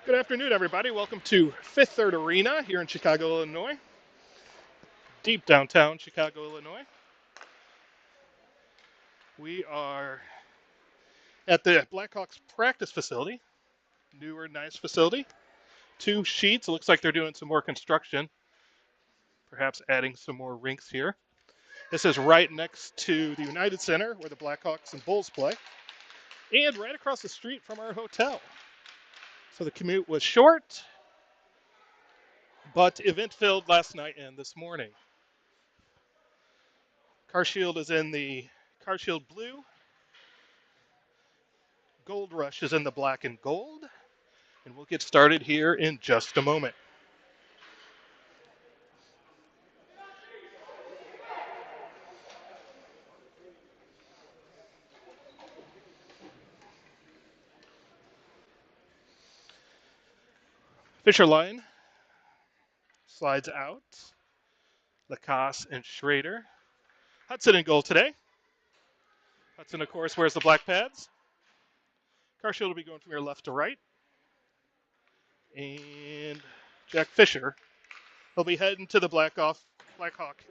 Good afternoon, everybody. Welcome to Fifth Third Arena here in Chicago, Illinois. Deep downtown Chicago, Illinois. We are at the Blackhawks practice facility. Newer, nice facility. 2 sheets. It looks like they're doing some more construction, perhaps adding some more rinks here. This is right next to the United Center where the Blackhawks and Bulls play, and right across the street from our hotel. So the commute was short, but event-filled last night and this morning. Carshield is in the Carshield blue. Goldrush is in the black and gold. And we'll get started here in just a moment. Fisher line slides out. Lacasse and Schrader. Hudson in goal today. Hudson, of course, wears the black pads. Carshield will be going from your left to right. And Jack Fisher will be heading to the Blackhawk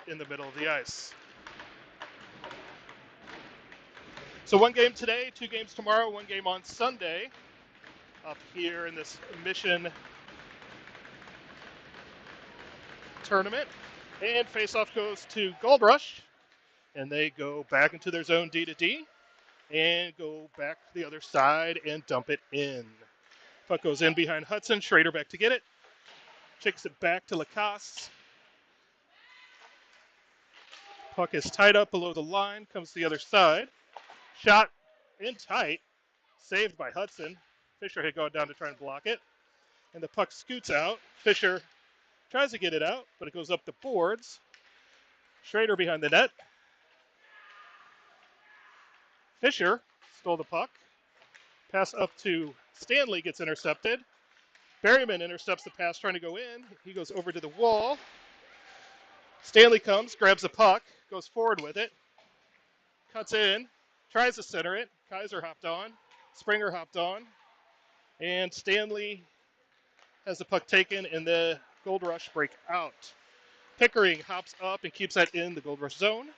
in the middle of the ice. So 1 game today, 2 games tomorrow, 1 game on Sunday up here in this Mission tournament. And faceoff goes to Goldrush, and they go back into their zone D to D and go back to the other side and dump it in. Puck goes in behind Hudson. Schrader back to get it. Kicks it back to Lacasse. Puck is tied up below the line. Comes to the other side. Shot in tight. Saved by Hudson. Fisher had gone down to try and block it. And the puck scoots out. Fisher tries to get it out, but it goes up the boards. Schrader behind the net. Fisher stole the puck. Pass up to Stanley, gets intercepted. Berryman intercepts the pass trying to go in. He goes over to the wall. Stanley comes, grabs the puck, goes forward with it. Cuts in, tries to center it. Kaiser hopped on. Springer hopped on. And Stanley has the puck taken, and the Goldrush break out. Pickering hops up and keeps that in the Goldrush zone.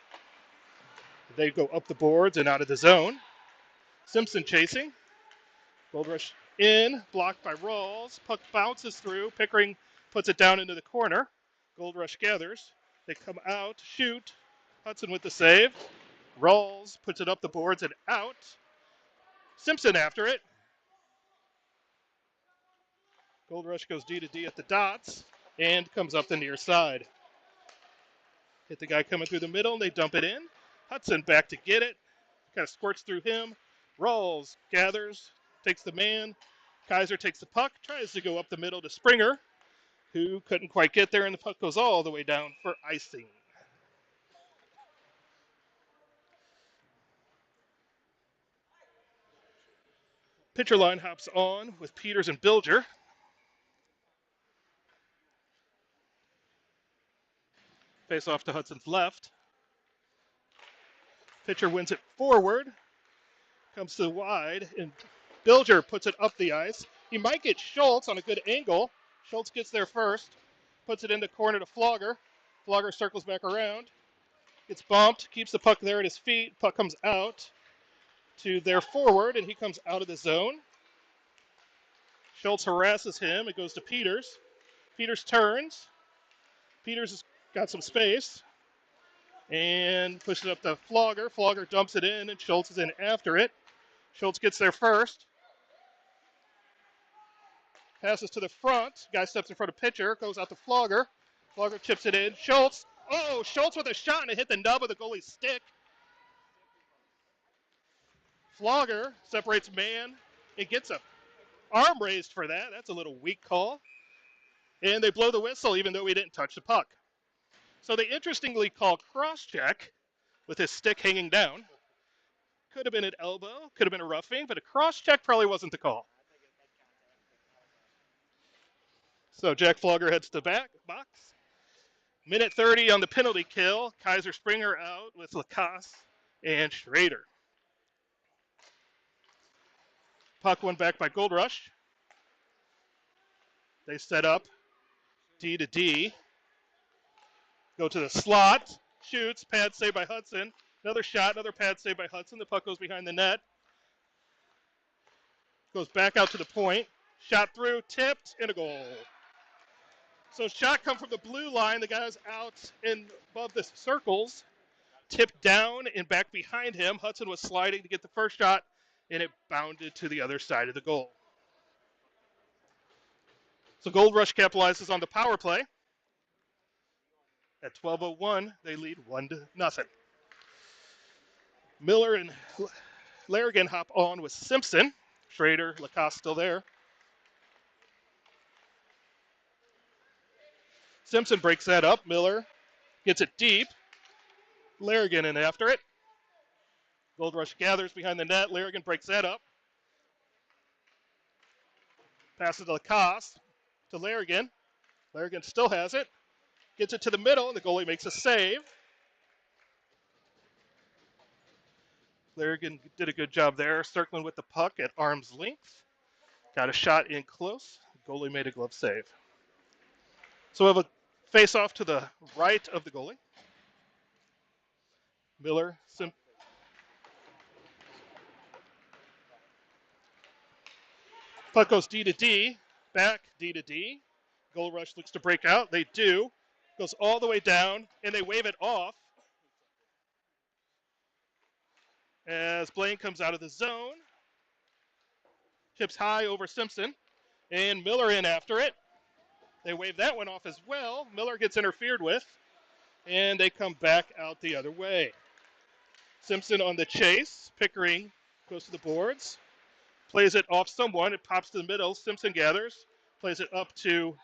They go up the boards and out of the zone. Simpson chasing. Goldrush in, blocked by Rawls. Puck bounces through. Pickering puts it down into the corner. Goldrush gathers. They come out, shoot. Hudson with the save. Rawls puts it up the boards and out. Simpson after it. Goldrush goes D to D at the dots and comes up the near side. Hit the guy coming through the middle, and they dump it in. Hudson back to get it. Kind of squirts through him. Rawls gathers, takes the man. Kaiser takes the puck, tries to go up the middle to Springer, who couldn't quite get there, and the puck goes all the way down for icing. Pitcher line hops on with Peters and Bilger. Face off to Hudson's left. Pitcher wins it forward. Comes to the wide, and Bilger puts it up the ice. He might get Schultz on a good angle. Schultz gets there first. Puts it in the corner to Flogger. Flogger circles back around. Gets bumped. Keeps the puck there at his feet. Puck comes out to their forward, and he comes out of the zone. Schultz harasses him. It goes to Peters. Peters turns. Peters has got some space and pushes it up to Flogger. Flogger dumps it in, and Schultz is in after it. Schultz gets there first. Passes to the front. Guy steps in front of pitcher. Goes out to Flogger. Flogger chips it in. Schultz. Oh, Schultz with a shot, and it hit the nub of the goalie's stick. Flogger separates man. It gets a arm raised for that. That's a little weak call. And they blow the whistle even though he didn't touch the puck. So they interestingly call cross-check with his stick hanging down. Could have been an elbow, could have been a roughing, but a cross-check probably wasn't the call. So Jack Flogger heads to the back box. Minute 30 on the penalty kill. Kaiser Springer out with Lacasse and Schrader. Puck won back by Goldrush. They set up D to D. Go to the slot. Shoots. Pad save by Hudson. Another shot. Another pad save by Hudson. The puck goes behind the net. Goes back out to the point. Shot through. Tipped. And a goal. So shot come from the blue line. The guy's out in above the circles. Tipped down and back behind him. Hudson was sliding to get the first shot, and it bounded to the other side of the goal. So Goldrush capitalizes on the power play. At 12:01, they lead 1-0. Miller and Larrigan hop on with Simpson. Schrader, Lacoste still there. Simpson breaks that up. Miller gets it deep. Larrigan in after it. Goldrush gathers behind the net. Larrigan breaks that up. Passes to Lacoste to Larrigan. Larrigan still has it. Gets it to the middle, and the goalie makes a save. Larrigan did a good job there, circling with the puck at arm's length. Got a shot in close. Goalie made a glove save. So we have a face-off to the right of the goalie. Miller, puck goes D to D, back D to D. Goldrush looks to break out. They do. Goes all the way down, and they wave it off as Blaine comes out of the zone. Chips high over Simpson, and Miller in after it. They wave that one off as well. Miller gets interfered with, and they come back out the other way. Simpson on the chase. Pickering goes to the boards. Plays it off someone. It pops to the middle. Simpson gathers. Plays it up to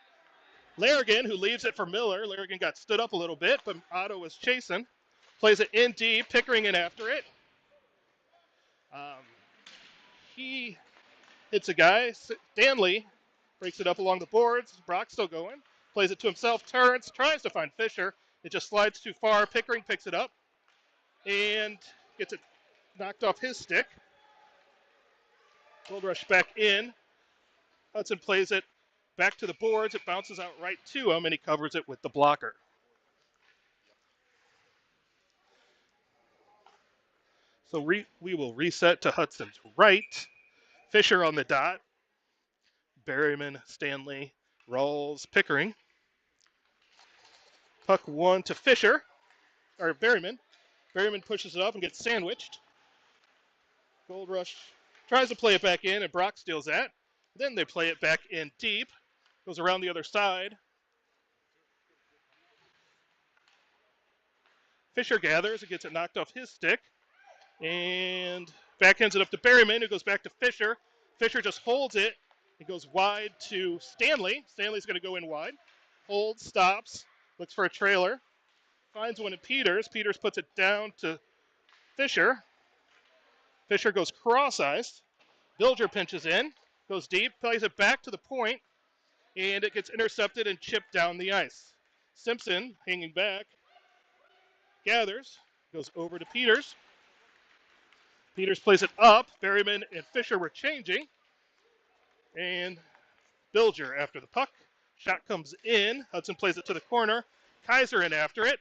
Larrigan, who leaves it for Miller. Larrigan got stood up a little bit, but Otto was chasing. Plays it in deep. Pickering in after it. He hits a guy. Stanley breaks it up along the boards. Brock's still going. Plays it to himself. Turns. Tries to find Fisher. It just slides too far. Pickering picks it up and gets it knocked off his stick. Goldrush back in. Hudson plays it back to the boards. It bounces out right to him, and he covers it with the blocker. So we will reset to Hudson's right. Fisher on the dot. Berryman, Stanley, Rawls, Pickering. Puck one to Fisher, or Berryman. Berryman pushes it up and gets sandwiched. Goldrush tries to play it back in, and Brock steals that. Then they play it back in deep. Goes around the other side. Fisher gathers and gets it knocked off his stick. And backhands it up to Berryman, who goes back to Fisher. Fisher just holds it. It goes wide to Stanley. Stanley's going to go in wide. Holds, stops, looks for a trailer. Finds one in Peters. Peters puts it down to Fisher. Fisher goes cross-iced. Bilger pinches in, goes deep, plays it back to the point, and it gets intercepted and chipped down the ice. Simpson, hanging back, gathers, goes over to Peters. Peters plays it up. Berryman and Fisher were changing. And Bilger after the puck. Shot comes in. Hudson plays it to the corner. Kaiser in after it.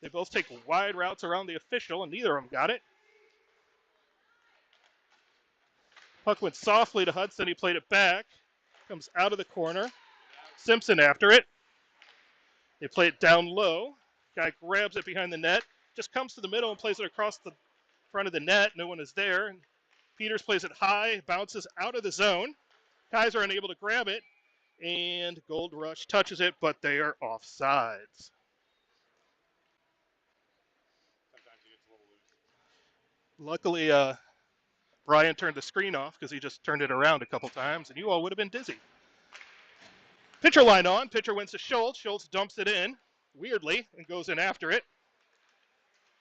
They both take wide routes around the official, and neither of them got it. Puck went softly to Hudson. He played it back. Comes out of the corner. Simpson after it. They play it down low. Guy grabs it behind the net. Just comes to the middle and plays it across the front of the net. No one is there. And Peters plays it high. Bounces out of the zone. Kaiser unable to grab it. And Goldrush touches it, but they are offsides. Luckily, Brian turned the screen off because he just turned it around a couple times, and you all would have been dizzy. Pitcher line on. Pitcher wins to Schultz. Schultz dumps it in, weirdly, and goes in after it.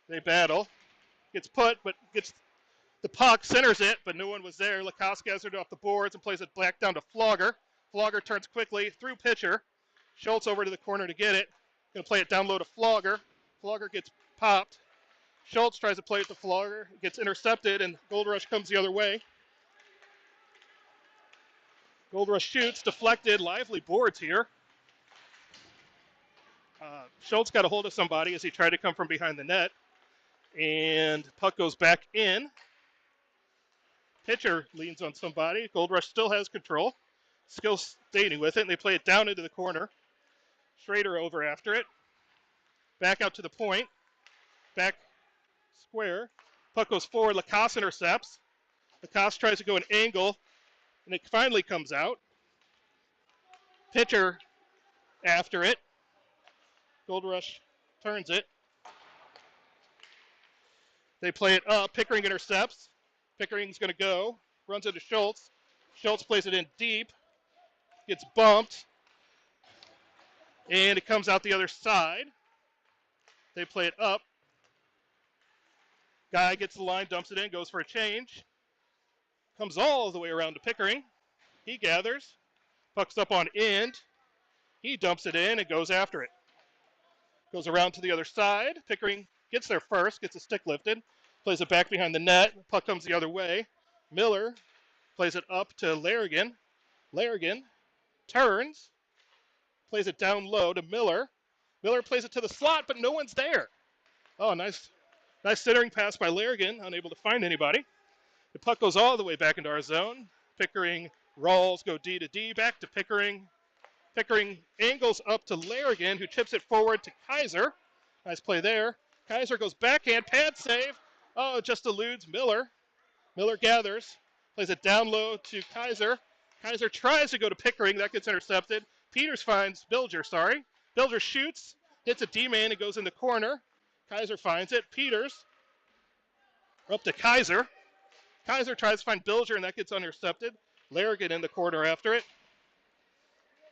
They battle. Gets put, but gets the puck, centers it, but no one was there. Lacoste gathers it off the boards and plays it back down to Flogger. Flogger turns quickly through pitcher. Schultz over to the corner to get it. Going to play it down low to Flogger. Flogger gets popped. Schultz tries to play it to Flogger. It gets intercepted, and Goldrush comes the other way. Goldrush shoots, deflected, lively boards here. Schultz got a hold of somebody as he tried to come from behind the net. And puck goes back in. Pitcher leans on somebody. Goldrush still has control. Still staying with it, and they play it down into the corner. Schrader over after it. Back out to the point. Back square. Puck goes forward. Lacoste intercepts. Lacoste tries to go an angle, and it finally comes out. Pitcher after it. Goldrush turns it. They play it up. Pickering intercepts. Pickering's going to go. Runs into Schultz. Schultz plays it in deep. Gets bumped. And it comes out the other side. They play it up. Guy gets the line, dumps it in, goes for a change. Comes all the way around to Pickering. He gathers. Puck's up on end. He dumps it in and goes after it. Goes around to the other side. Pickering gets there first, gets a stick lifted. Plays it back behind the net. Puck comes the other way. Miller plays it up to Larrigan. Larrigan turns. Plays it down low to Miller. Miller plays it to the slot, but no one's there. Oh, nice centering pass by Larrigan, unable to find anybody. The puck goes all the way back into our zone. Pickering rolls, go D to D, back to Pickering. Pickering angles up to Larrigan, who chips it forward to Kaiser. Nice play there. Kaiser goes backhand, pad save. Oh, just eludes Miller. Miller gathers, plays it down low to Kaiser. Kaiser tries to go to Pickering, that gets intercepted. Peters finds Bilger, Bilger shoots, hits a D-man, and goes in the corner. Kaiser finds it. Peters up to Kaiser. Kaiser tries to find Bilger, and that gets intercepted. Larrigan in the corner after it.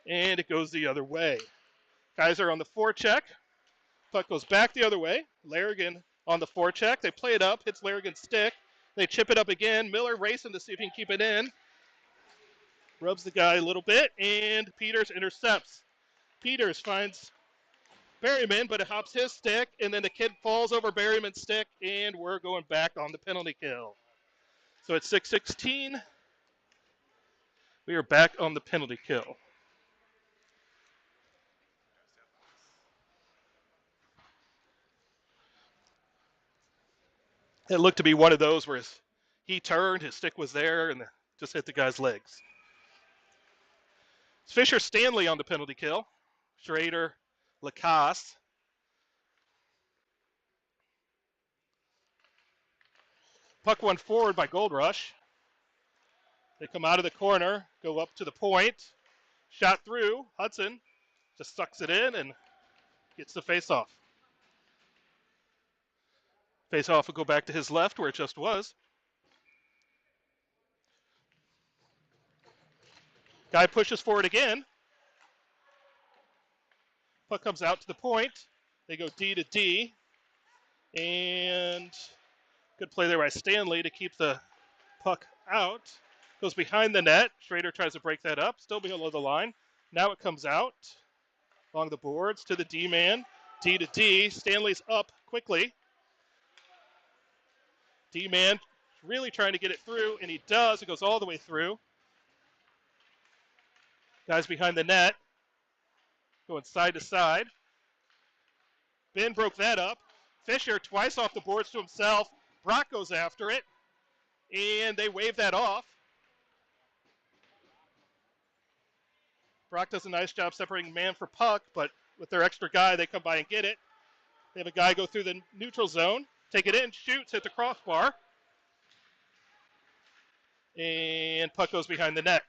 And it goes the other way. Kaiser on the forecheck. Puck goes back the other way. Larrigan on the forecheck. They play it up, hits Larrigan's stick. They chip it up again. Miller racing to see if he can keep it in. Rubs the guy a little bit, and Peters intercepts. Peters finds Berryman, but it hops his stick, and then the kid falls over Berryman's stick, and we're going back on the penalty kill. So it's 6:16. We are back on the penalty kill. It looked to be one of those where he turned, his stick was there, and just hit the guy's legs. It's Fisher Stanley on the penalty kill. Schrader, Lacoste. Puck won forward by Goldrush. They come out of the corner, go up to the point. Shot through. Hudson just sucks it in and gets the face-off. Face-off will go back to his left where it just was. Guy pushes forward again. Puck comes out to the point. They go D to D. And good play there by Stanley to keep the puck out. Goes behind the net. Schrader tries to break that up. Still below the line. Now it comes out along the boards to the D-man. D to D. Stanley's up quickly. D-man really trying to get it through, and he does. It goes all the way through. Guys behind the net. Going side to side. Ben broke that up. Fisher twice off the boards to himself. Brock goes after it. And they wave that off. Brock does a nice job separating man for puck, but with their extra guy, they come by and get it. They have a guy go through the neutral zone, take it in, shoots, hit the crossbar. And puck goes behind the net.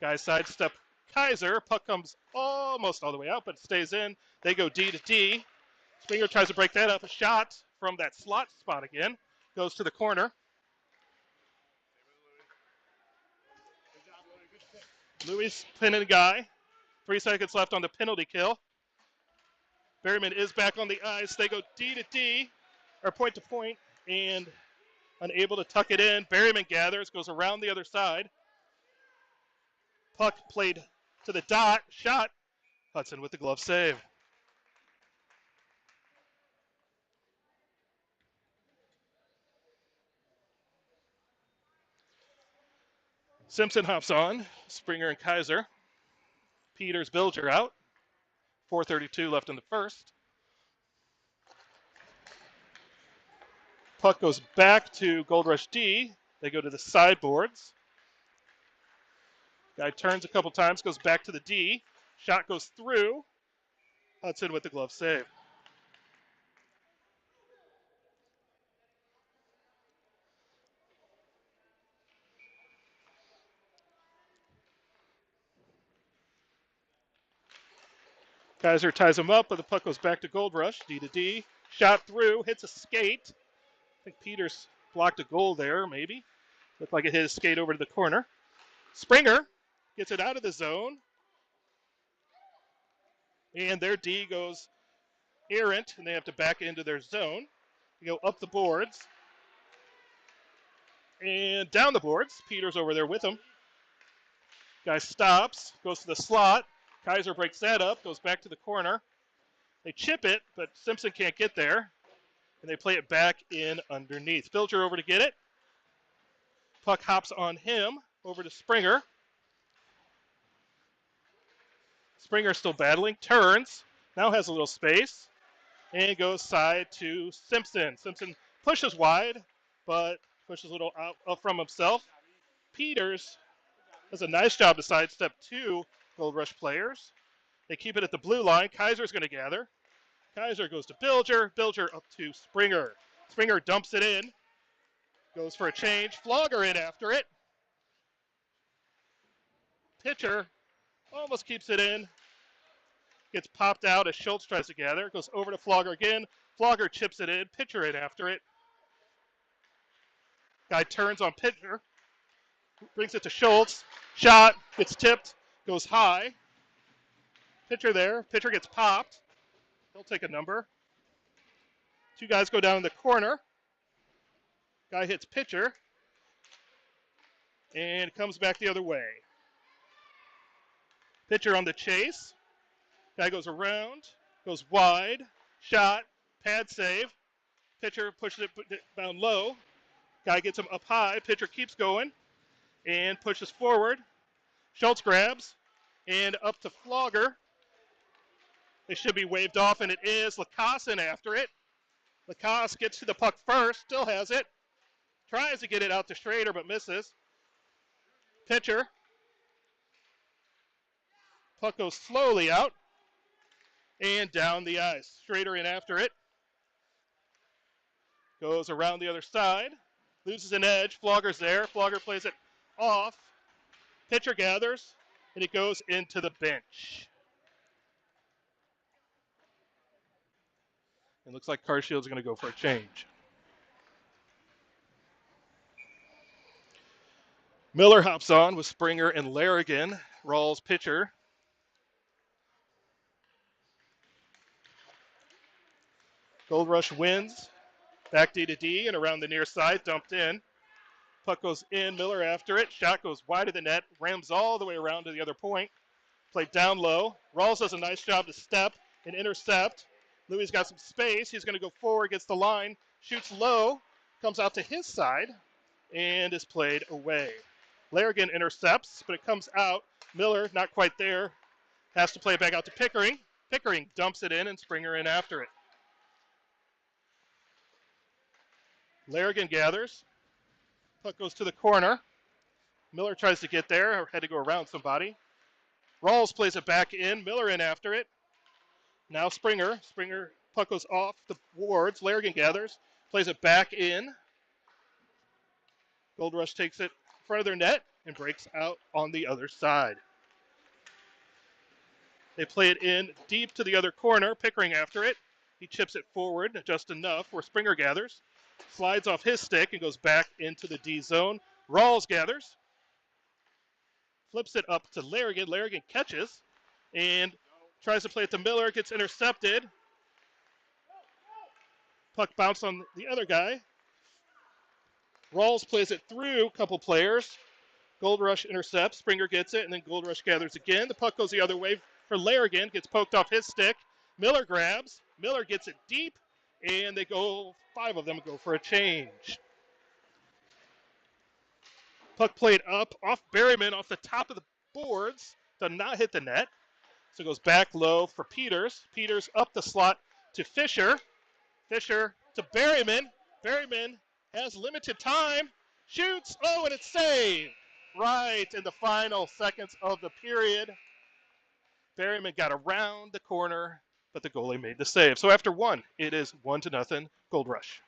Guys sidestep Kaiser. Puck comes almost all the way out, but it stays in. They go D to D. Springer tries to break that up. A shot from that slot spot again. Goes to the corner. Louis pinning a guy. 3 seconds left on the penalty kill. Berryman is back on the ice. They go D to D, or point to point, and unable to tuck it in. Berryman gathers, goes around the other side. Puck played to the dot. Shot. Hudson with the glove save. Simpson hops on. Springer and Kaiser. Peters, Bilger out. 4:32 left in the first. Puck goes back to Goldrush D. They go to the sideboards. Guy turns a couple times, goes back to the D. Shot goes through. Hudson with the glove save. Kaiser ties him up, but the puck goes back to Goldrush. D to D. Shot through, hits a skate. I think Peters blocked a goal there, maybe. Looked like it hit his skate over to the corner. Springer gets it out of the zone. And their D goes errant, and they have to back into their zone. They go up the boards. And down the boards. Peters over there with him. Guy stops, goes to the slot. Kaiser breaks that up, goes back to the corner. They chip it, but Simpson can't get there. And they play it back in underneath. Bilger over to get it. Puck hops on him, over to Springer. Springer still battling, turns, now has a little space, and goes side to Simpson. Simpson pushes wide, but pushes a little out from himself. Peters does a nice job to sidestep two Goldrush players. They keep it at the blue line. Kaiser's going to gather. Kaiser goes to Bilger. Bilger up to Springer. Springer dumps it in. Goes for a change. Flogger in after it. Pitcher almost keeps it in. Gets popped out as Schultz tries to gather. Goes over to Flogger again. Flogger chips it in. Pitcher in after it. Guy turns on Pitcher. Brings it to Schultz. Shot. Gets tipped. Goes high. Pitcher there. Pitcher gets popped. He'll take a number. Two guys go down in the corner. Guy hits Pitcher. And comes back the other way. Pitcher on the chase. Guy goes around, goes wide, shot, pad save. Pitcher pushes it down low. Guy gets him up high. Pitcher keeps going and pushes forward. Schultz grabs and up to Flogger. It should be waved off, and it is. Lacasse in after it. Lacasse gets to the puck first, still has it. Tries to get it out to Schrader, but misses. Pitcher. Puck goes slowly out. And down the ice. Schrader in after it. Goes around the other side. Loses an edge. Flogger's there. Flogger plays it off. Pitcher gathers. And it goes into the bench. It looks like Carshield's going to go for a change. Miller hops on with Springer and Larrigan. Rawls pitcher. Goldrush wins. Back D to D and around the near side, dumped in. Puck goes in, Miller after it. Shot goes wide of the net, rams all the way around to the other point. Played down low. Rawls does a nice job to step and intercept. Louis got some space. He's going to go forward, gets the line, shoots low, comes out to his side, and is played away. Larrigan intercepts, but it comes out. Miller, not quite there, has to play it back out to Pickering. Pickering dumps it in, and Springer in after it. Larrigan gathers. Puck goes to the corner. Miller tries to get there, had to go around somebody. Rawls plays it back in. Miller in after it. Now Springer. Springer, puck goes off the boards. Larrigan gathers, plays it back in. Goldrush takes it in front of their net and breaks out on the other side. They play it in deep to the other corner. Pickering after it. He chips it forward just enough where Springer gathers. Slides off his stick and goes back into the D zone. Rawls gathers. Flips it up to Larrigan. Larrigan catches and tries to play it to Miller. Gets intercepted. Puck bounced on the other guy. Rawls plays it through a couple players. Goldrush intercepts. Springer gets it, and then Goldrush gathers again. The puck goes the other way for Larrigan. Gets poked off his stick. Miller grabs. Miller gets it deep, and they go, 5 of them go for a change. Puck played up off Berryman off the top of the boards. Does not hit the net. So it goes back low for Peters. Peters up the slot to Fisher. Fisher to Berryman. Berryman has limited time. Shoots. Oh, and it's saved. Right in the final seconds of the period. Berryman got around the corner, but the goalie made the save. So after one, it is 1-0 Goldrush.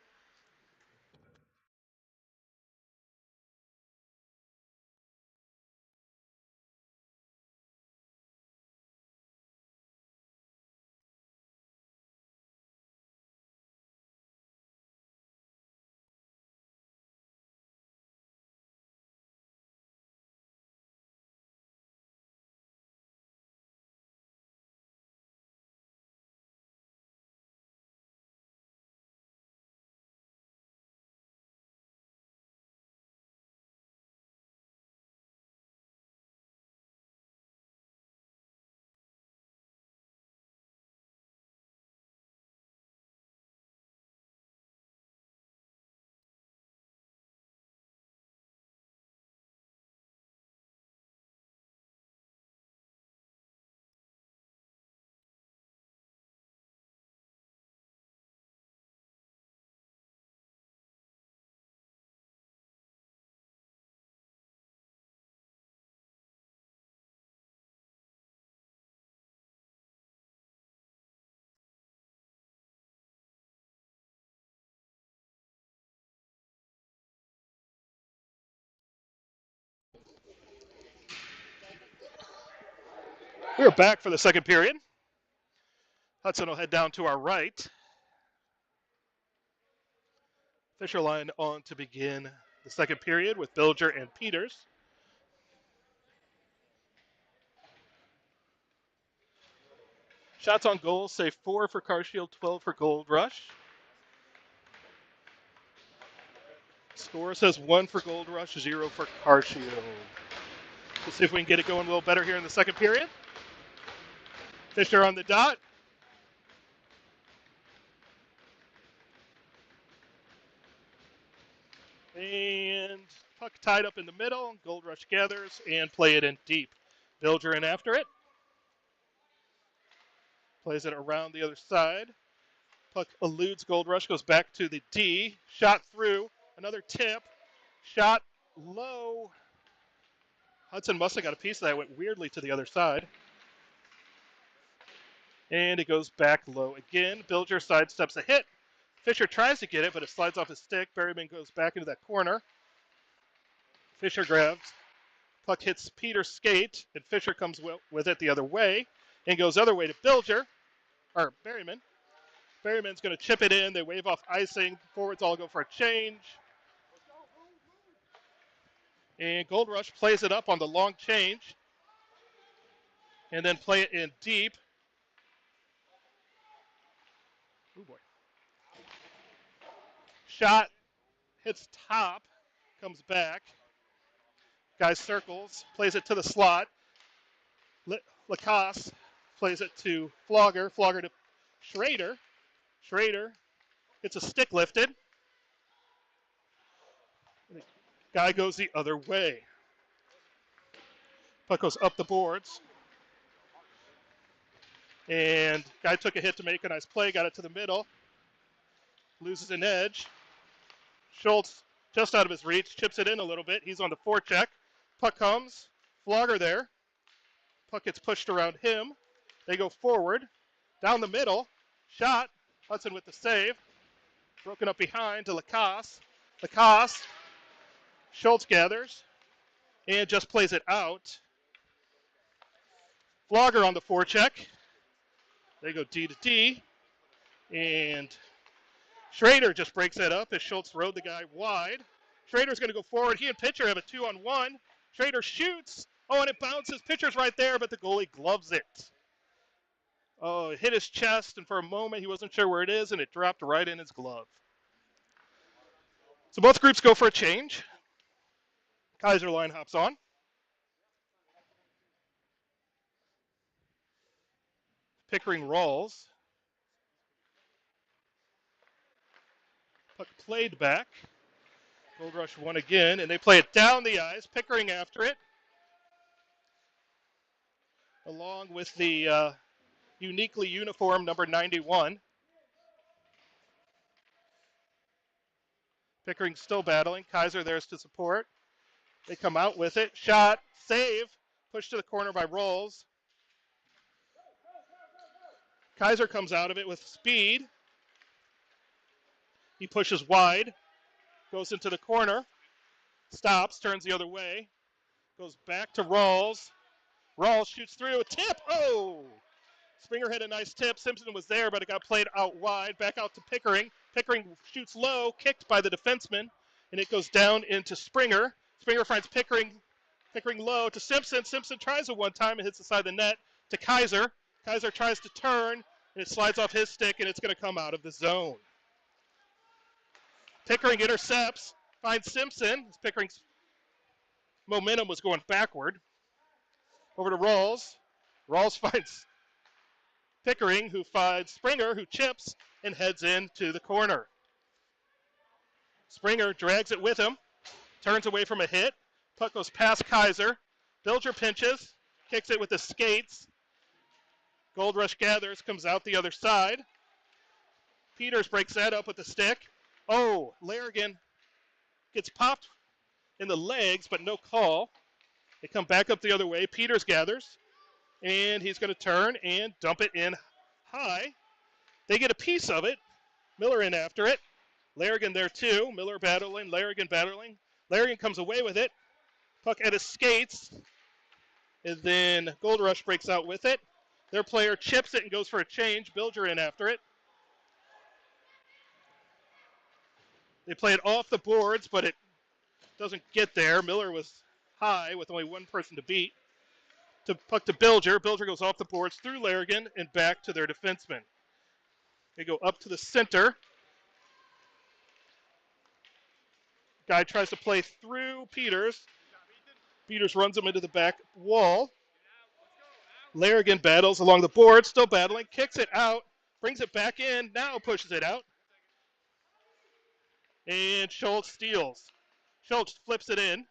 We're back for the second period. Hudson will head down to our right. Fisher line on to begin the second period with Bilger and Peters. Shots on goal, say 4 for Carshield, 12 for Goldrush. Score says 1 for Goldrush, 0 for Carshield. Let's see if we can get it going a little better here in the second period. Fisher on the dot. And puck tied up in the middle. Goldrush gathers and play it in deep. Bilger in after it. Plays it around the other side. Puck eludes Goldrush, goes back to the D. Shot through. Another tip. Shot low. Hudson must have got a piece of that. Went weirdly to the other side. And it goes back low again. Bilger sidesteps a hit. Fisher tries to get it, but it slides off his stick. Berryman goes back into that corner. Fisher grabs. Puck hits Peter's skate, and Fisher comes with it the other way and goes other way to Bilger, or Berryman. Berryman's going to chip it in. They wave off icing. Forwards all go for a change. And Goldrush plays it up on the long change and then play it in deep. Oh boy. Shot hits top, comes back. Guy circles, plays it to the slot. Lacoste plays it to Flogger. Flogger to Schrader. Schrader gets a stick lifted. Guy goes the other way. Puck goes up the boards. And guy took a hit to make a nice play, got it to the middle. Loses an edge. Schultz just out of his reach, chips it in a little bit. He's on the forecheck. Puck comes. Flogger there. Puck gets pushed around him. They go forward. Down the middle. Shot. Hudson with the save. Broken up behind to Lacoste. Lacoste. Schultz gathers. And just plays it out. Flogger on the forecheck. They go D to D. And Schrader just breaks that up as Schultz rode the guy wide. Schrader's going to go forward. He and Pitcher have a 2-on-1. Schrader shoots. Oh, and it bounces. Pitcher's right there, but the goalie gloves it. Oh, it hit his chest, and for a moment he wasn't sure where it is, and it dropped right in his glove. So both groups go for a change. Kaiserline hops on. Pickering rolls. Puck played back. Goldrush won again, and they play it down the ice. Pickering after it, along with the uniquely uniform number 91. Pickering still battling. Kaiser there's to support. They come out with it. Shot, save, pushed to the corner by Rolls. Kaiser comes out of it with speed. He pushes wide, goes into the corner, stops, turns the other way, goes back to Rawls. Rawls shoots through a tip. Oh! Springer had a nice tip. Simpson was there, but it got played out wide. Back out to Pickering. Pickering shoots low, kicked by the defenseman, and it goes down into Springer. Springer finds Pickering. Pickering low to Simpson. Simpson tries it one time and hits the side of the net to Kaiser. Kaiser tries to turn, and it slides off his stick, and it's going to come out of the zone. Pickering intercepts, finds Simpson. Pickering's momentum was going backward. Over to Rawls. Rawls finds Pickering, who finds Springer, who chips and heads into the corner. Springer drags it with him, turns away from a hit. Puck goes past Kaiser. Bilger pinches, kicks it with the skates. Goldrush gathers, comes out the other side. Peters breaks that up with the stick. Oh, Larrigan gets popped in the legs, but no call. They come back up the other way. Peters gathers, and he's going to turn and dump it in high. They get a piece of it. Miller in after it. Larrigan there too. Miller battling, Larrigan battling. Larrigan comes away with it. Puck at his skates. And then Goldrush breaks out with it. Their player chips it and goes for a change. Bilger in after it. They play it off the boards, but it doesn't get there. Miller was high with only one person to beat. To puck to Bilger. Bilger goes off the boards through Larrigan and back to their defenseman. They go up to the center. Guy tries to play through Peters. Peters runs him into the back wall. Larrigan battles along the board, still battling, kicks it out, brings it back in, now pushes it out. And Schultz steals. Schultz flips it in.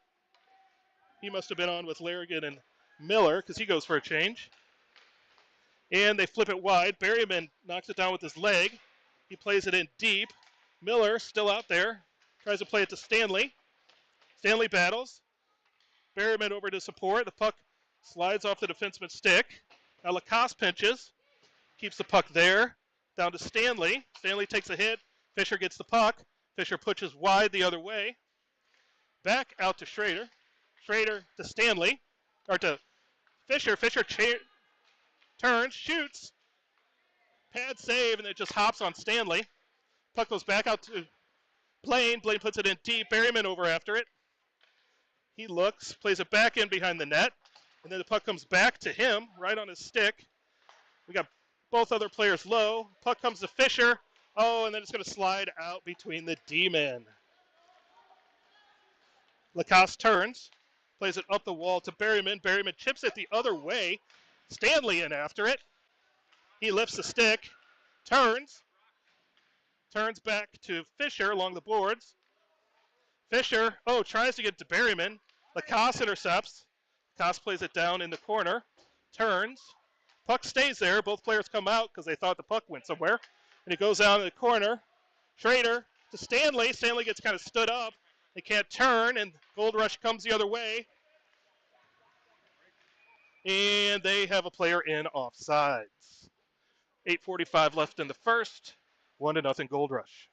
He must have been on with Larrigan and Miller because he goes for a change. And they flip it wide. Berryman knocks it down with his leg. He plays it in deep. Miller still out there. Tries to play it to Stanley. Stanley battles. Berryman over to support. The puck slides off the defenseman's stick. Now Lacoste pinches. Keeps the puck there. Down to Stanley. Stanley takes a hit. Fisher gets the puck. Fisher pushes wide the other way. Back out to Schrader. Schrader to Stanley. Or to Fisher. Fisher turns, shoots. Pad save, and it just hops on Stanley. Puck goes back out to Blaine. Blaine puts it in deep. Berryman over after it. He looks, plays it back in behind the net. And then the puck comes back to him, right on his stick. We got both other players low. Puck comes to Fisher. Oh, and then it's going to slide out between the D-men. Lacoste turns, plays it up the wall to Berryman. Berryman chips it the other way. Stanley in after it. He lifts the stick, turns back to Fisher along the boards. Fisher, tries to get to Berryman. Lacoste intercepts. Lacoste plays it down in the corner, turns. Puck stays there. Both players come out because they thought the puck went somewhere. And it goes down in the corner. Schrader to Stanley. Stanley gets kind of stood up. They can't turn, and Goldrush comes the other way. And they have a player in offsides. 8:45 left in the first. 1-0 Goldrush.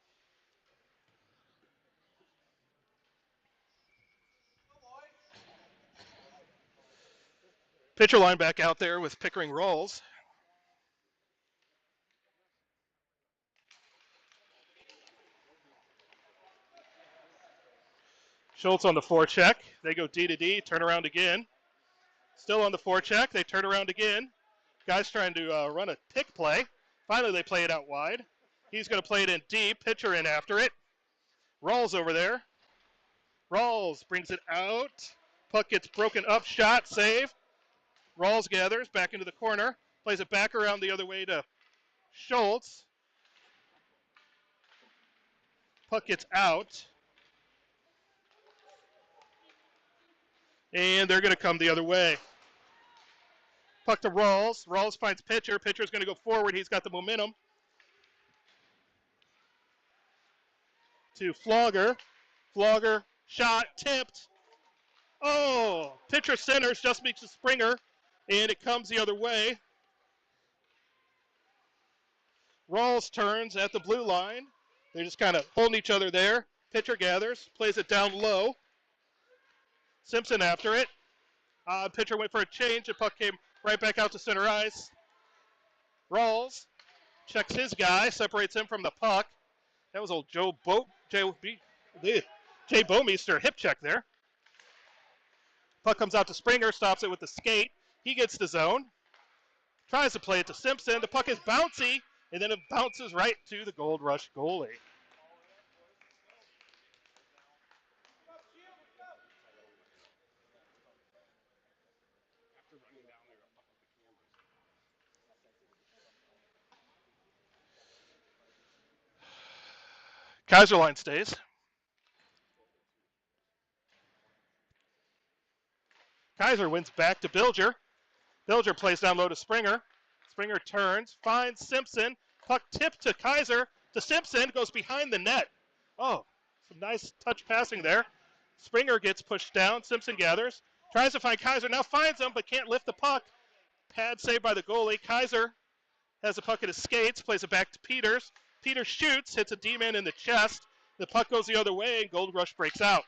Pitcher line back out there with Pickering Rolls. Schultz on the forecheck. They go D to D, turn around again. Still on the forecheck. They turn around again. Guys trying to run a pick play. Finally, they play it out wide. He's going to play it in deep. Pitcher in after it. Rawls over there. Rawls brings it out. Puck gets broken up. Shot, save. Rawls gathers back into the corner. Plays it back around the other way to Schultz. Puck gets out. And they're going to come the other way. Puck to Rawls. Rawls finds pitcher. Pitcher's going to go forward. He's got the momentum. To Flogger. Flogger, shot, tipped. Oh, pitcher centers, just meets the Springer, and it comes the other way. Rawls turns at the blue line. They're just kind of holding each other there. Pitcher gathers, plays it down low. Simpson after it. Pitcher went for a change. The puck came right back out to center ice. Rawls checks his guy, separates him from the puck. That was old Jay Bomeister hip check there. Puck comes out to Springer, stops it with the skate. He gets the zone. Tries to play it to Simpson. The puck is bouncy, and then it bounces right to the Goldrush goalie. Kaiserline stays. Kaiser wins back to Bilger. Bilger plays down low to Springer. Springer turns, finds Simpson. Puck tipped to Kaiser. To Simpson, goes behind the net. Oh, some nice touch passing there. Springer gets pushed down. Simpson gathers. Tries to find Kaiser. Now finds him, but can't lift the puck. Pad saved by the goalie. Kaiser has the puck at his skates. Plays it back to Peters. Peters shoots. Hits a D-man in the chest. The puck goes the other way, and Goldrush breaks out.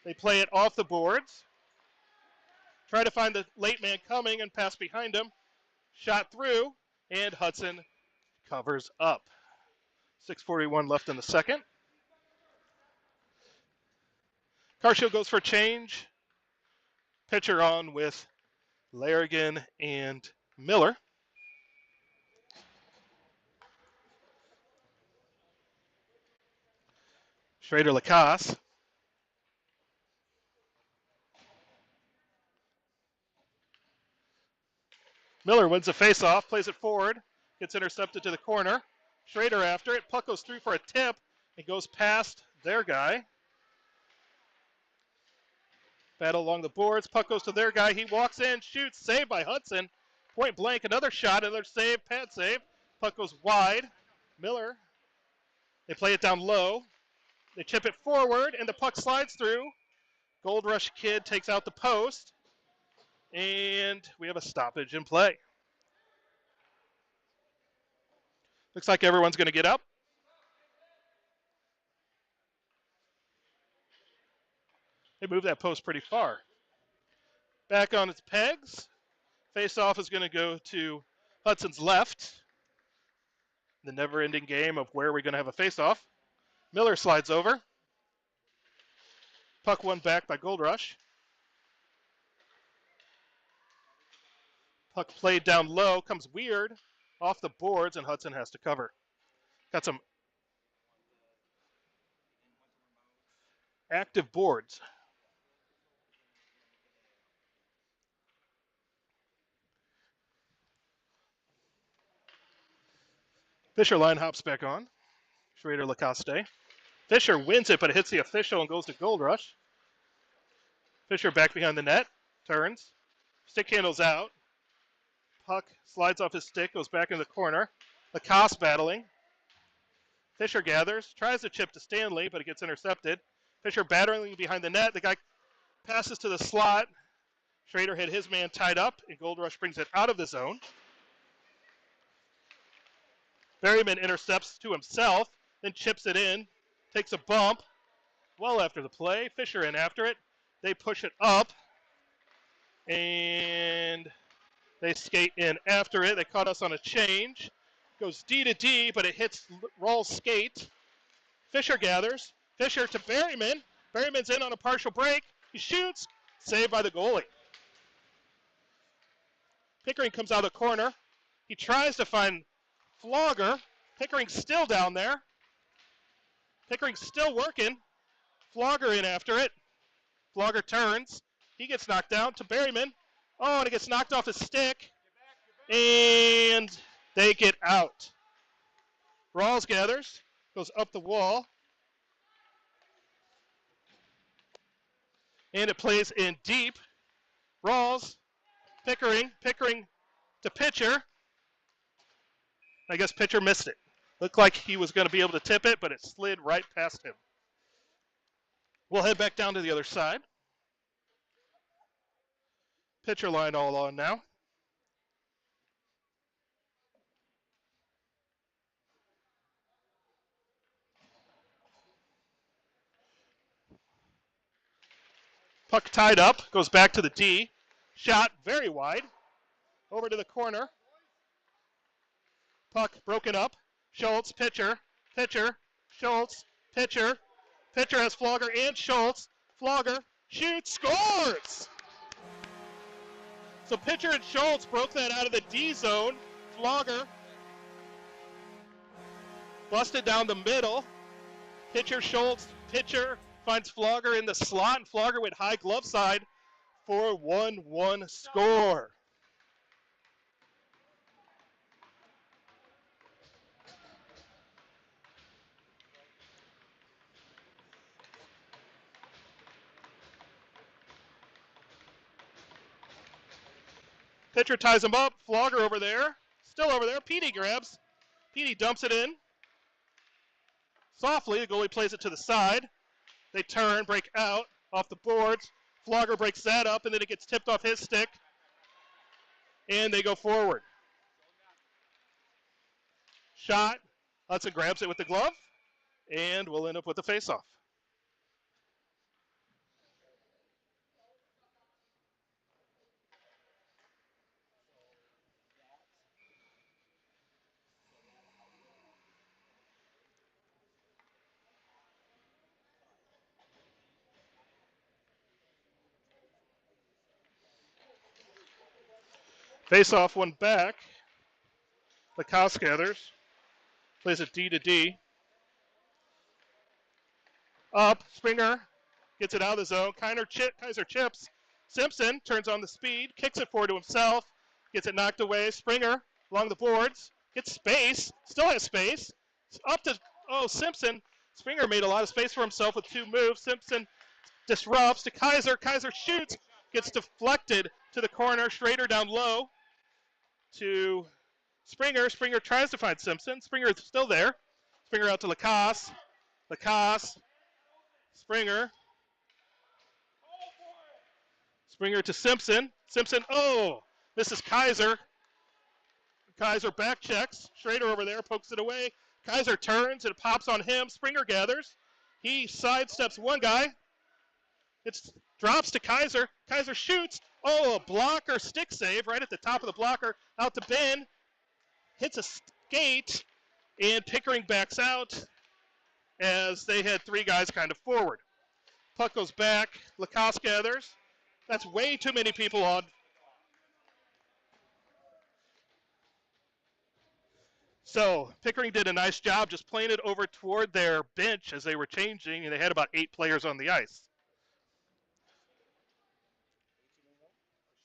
They play it off the boards. Try to find the late man coming and pass behind him. Shot through, and Hudson covers up. 6:41 left in the second. Carshield goes for a change. Pitcher on with Larrigan and Miller. Schrader-Lacasse. Miller wins the faceoff, plays it forward, gets intercepted to the corner. Schrader after it. Puck goes through for a tip. It goes past their guy. Battle along the boards. Puck goes to their guy. He walks in, shoots, saved by Hudson. Point blank, another shot, another save, pad save. Puck goes wide. Miller. They play it down low. They chip it forward, and the puck slides through. Goldrush kid takes out the post. And we have a stoppage in play. Looks like everyone's going to get up. They move that post pretty far. Back on its pegs. Face-off is going to go to Hudson's left. The never-ending game of where are we going to have a face-off. Miller slides over. Puck won back by Goldrush. Puck played down low, comes weird off the boards, and Hudson has to cover. Got some active boards. Fisher line hops back on. Schrader-Lacasse. Fisher wins it, but it hits the official and goes to Goldrush. Fisher back behind the net, turns. Stick handles out. Puck slides off his stick, goes back in the corner. Lacasse battling. Fisher gathers, tries to chip to Stanley, but it gets intercepted. Fisher battering behind the net. The guy passes to the slot. Schrader had his man tied up, and Goldrush brings it out of the zone. Berryman intercepts to himself, then chips it in, takes a bump. Well after the play, Fisher in after it. They push it up, and they skate in after it. They caught us on a change. Goes D to D, but it hits Rawls' skate. Fisher gathers. Fisher to Berryman. Berryman's in on a partial break. He shoots. Saved by the goalie. Pickering comes out of the corner. He tries to find Flogger. Pickering's still down there. Pickering's still working. Flogger in after it. Flogger turns. He gets knocked down to Berryman. Oh, and it gets knocked off his stick. And they get out. Rawls gathers. Goes up the wall. And it plays in deep. Rawls, Pickering to pitcher. I guess pitcher missed it. Looked like he was going to be able to tip it, but it slid right past him. We'll head back down to the other side. Pitcher line all on now. Puck tied up, goes back to the D. Shot very wide. Over to the corner. Puck broken up. Schultz, pitcher, Schultz, pitcher. Pitcher has Flogger and Schultz. Flogger shoots, scores! So pitcher and Schultz broke that out of the D zone. Flogger busted down the middle. Pitcher Schultz, pitcher finds Flogger in the slot, and Flogger went high glove side for a 1-1 score. Pitcher ties him up. Flogger over there. Still over there. Petey grabs. Petey dumps it in. Softly, the goalie plays it to the side. They turn, break out, off the boards. Flogger breaks that up, and then it gets tipped off his stick. And they go forward. Shot. Hudson grabs it with the glove. And we'll end up with the faceoff. Face-off one back. The Cows gathers. Plays it D to D. Up. Springer gets it out of the zone. Kaiser chips. Simpson turns on the speed. Kicks it forward to himself. Gets it knocked away. Springer along the boards. Gets space. Still has space. Up to, Simpson. Springer made a lot of space for himself with two moves. Simpson disrupts to Kaiser. Kaiser shoots. Gets deflected to the corner. Schrader down low to Springer. Springer tries to find Simpson. Springer is still there. Springer out to Lacasse. Lacasse. Springer. Springer to Simpson. Simpson, misses Kaiser. Kaiser back checks. Schrader over there pokes it away. Kaiser turns and it pops on him. Springer gathers. He sidesteps one guy. It drops to Kaiser. Kaiser shoots. A blocker stick save right at the top of the blocker. Out to Ben. Hits a skate. And Pickering backs out as they had three guys kind of forward. Puck goes back. Lacoste gathers. That's way too many people on. So Pickering did a nice job just playing it over toward their bench as they were changing, and they had about 8 players on the ice.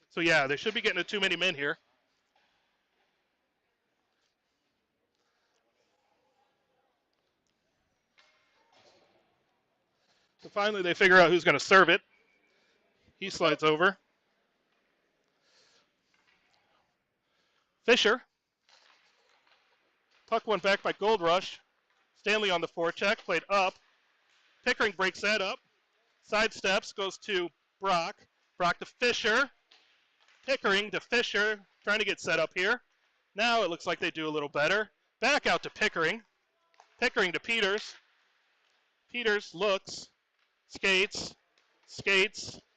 So yeah, they should be getting to too many men here. So finally they figure out who's going to serve it. He slides over. Fisher. Puck went back by Goldrush. Stanley on the forecheck, played up. Pickering breaks that up. Sidesteps, goes to Brock. Brock to Fisher. Pickering to Fisher, trying to get set up here. Now it looks like they do a little better. Back out to Pickering. Pickering to Peters. Peters looks, skates.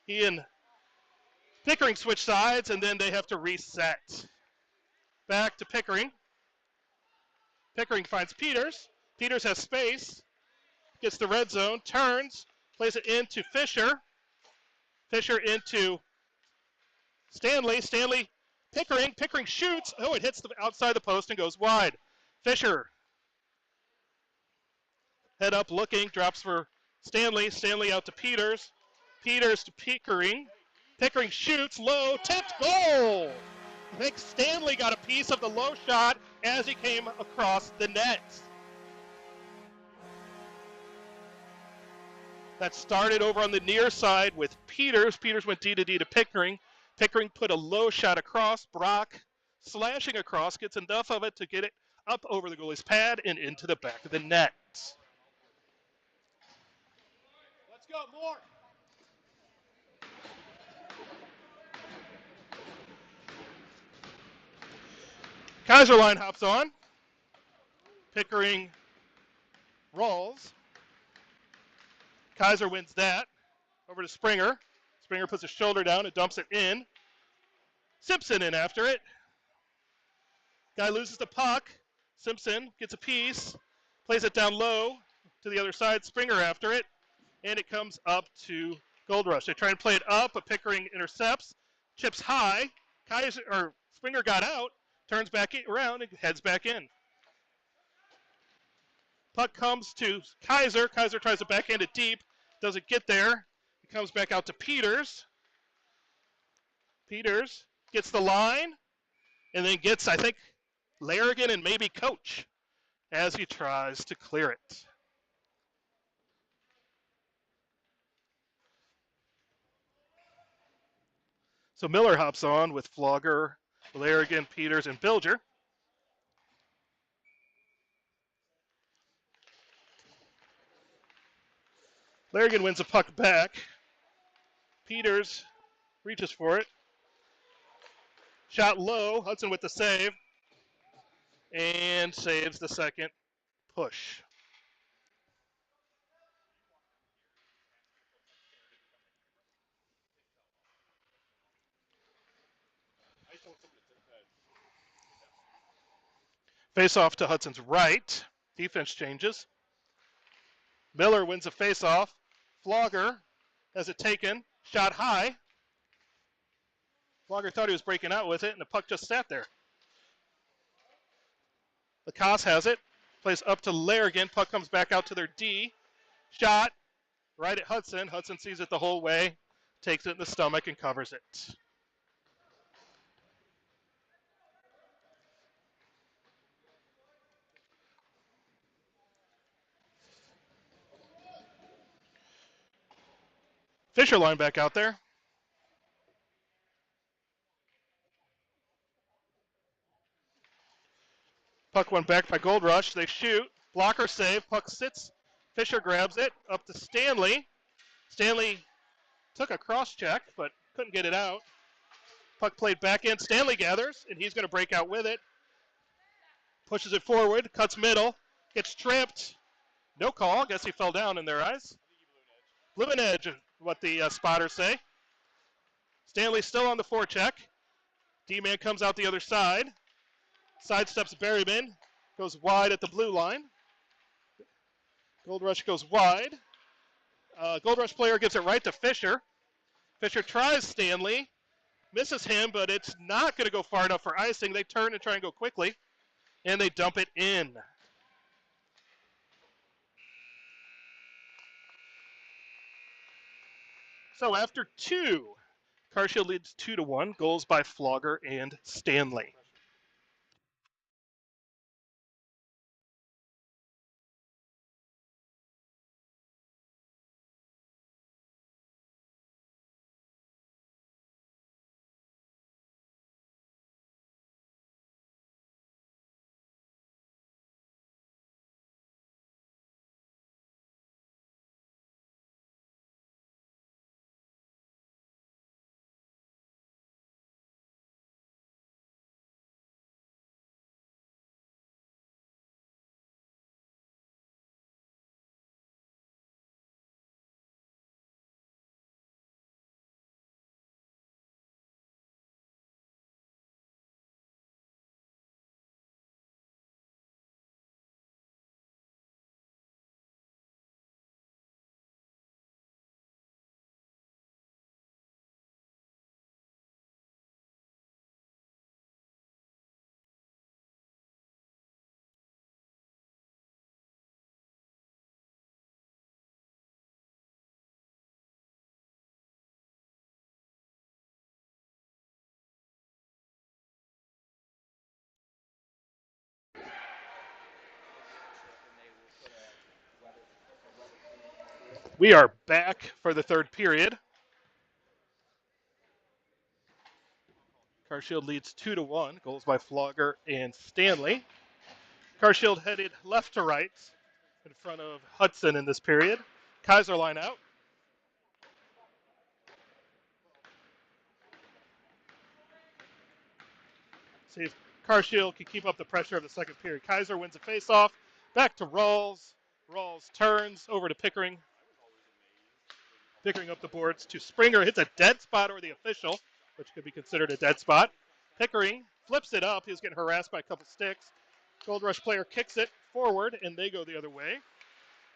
He and Pickering switch sides, and then they have to reset. Back to Pickering. Pickering finds Peters. Peters has space. Gets the red zone, turns, plays it into Fisher. Fisher into Stanley. Pickering shoots. It hits the outside the post and goes wide. Fisher, head up looking, drops for Stanley. Stanley out to Peters. Peters to Pickering. Pickering shoots, low, tipped, goal! I think Stanley got a piece of the low shot as he came across the net. That started over on the near side with Peters. Peters went D to D to Pickering. Pickering put a low shot across. Brock slashing across, gets enough of it to get it up over the goalie's pad and into the back of the net. Let's go, more. Kaiserline hops on. Pickering rolls. Kaiser wins that. Over to Springer. Springer puts his shoulder down and dumps it in. Simpson in after it. Guy loses the puck. Simpson gets a piece. Plays it down low to the other side. Springer after it. And it comes up to Goldrush. They try and play it up, but Pickering intercepts. Chips high. Springer got out. Turns back around and heads back in. Puck comes to Kaiser. Kaiser tries to backhand it deep. Doesn't get there. It comes back out to Peters. Peters gets the line and then gets, I think, Larrigan and maybe Coach as he tries to clear it. So Miller hops on with Flogger, Larrigan, Peters, and Bilger. Larrigan wins the puck back. Peters reaches for it. Shot low. Hudson with the save. And saves the second push. Face off to Hudson's right. Defense changes. Miller wins a face-off. Flogger has it taken. Shot high. Flogger thought he was breaking out with it, and the puck just sat there. Lacasse has it. Plays up to Larrigan. Puck comes back out to their D. Shot right at Hudson. Hudson sees it the whole way. Takes it in the stomach and covers it. Fisher line back out there. Puck went back by Goldrush. They shoot. Blocker save. Puck sits. Fisher grabs it. Up to Stanley. Stanley took a cross check, but couldn't get it out. Puck played back in. Stanley gathers, and he's going to break out with it. Pushes it forward. Cuts middle. Gets tripped. No call. Guess he fell down in their eyes. Blew an edge, what the spotters say. Stanley still on the forecheck. D-man comes out the other side. Sidesteps Berryman. Goes wide at the blue line. Goldrush goes wide. Goldrush player gives it right to Fisher. Fisher tries Stanley. Misses him, but it's not going to go far enough for icing. They turn and try and go quickly. And they dump it in. So after two, Carshield leads 2-1. Goals by Flogger and Stanley. We are back for the third period. Carshield leads 2-1. Goals by Flogger and Stanley. Carshield headed left to right in front of Hudson in this period. Kaiser line out. See if Carshield can keep up the pressure of the second period. Kaiser wins a faceoff. Back to Rawls. Rawls turns over to Pickering. Pickering up the boards to Springer. Hits a dead spot over the official, which could be considered a dead spot. Pickering flips it up. He was getting harassed by a couple sticks. Goldrush player kicks it forward, and they go the other way.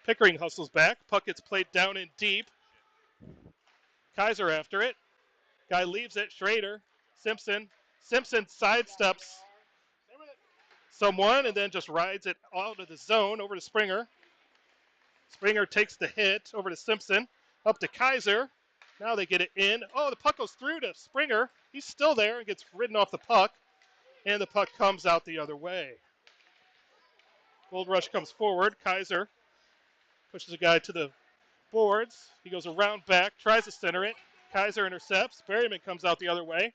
Pickering hustles back. Puck gets played down and deep. Kaiser after it. Guy leaves it. Schrader. Simpson. Simpson sidesteps someone and then just rides it out of the zone over to Springer. Springer takes the hit over to Simpson. Up to Kaiser. Now they get it in. Oh, the puck goes through to Springer. He's still there and gets ridden off the puck. And the puck comes out the other way. Goldrush comes forward. Kaiser pushes a guy to the boards. He goes around back, tries to center it. Kaiser intercepts. Berryman comes out the other way.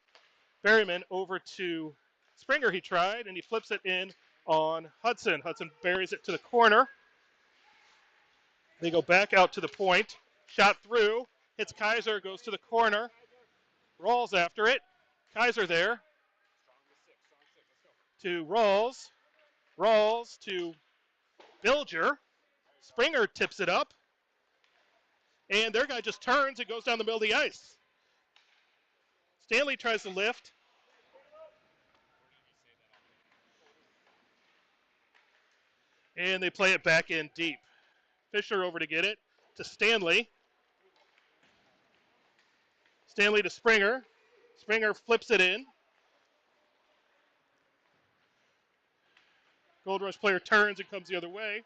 Berryman over to Springer he tried, and he flips it in on Hudson. Hudson buries it to the corner. They go back out to the point. Shot through. Hits Kaiser, goes to the corner. Rawls after it. Kaiser there. To Rawls. Rawls to Bilger. Springer tips it up. And their guy just turns and goes down the middle of the ice. Stanley tries to lift. And they play it back in deep. Fisher over to get it to Stanley. Stanley to Springer. Springer flips it in. Goldrush player turns and comes the other way.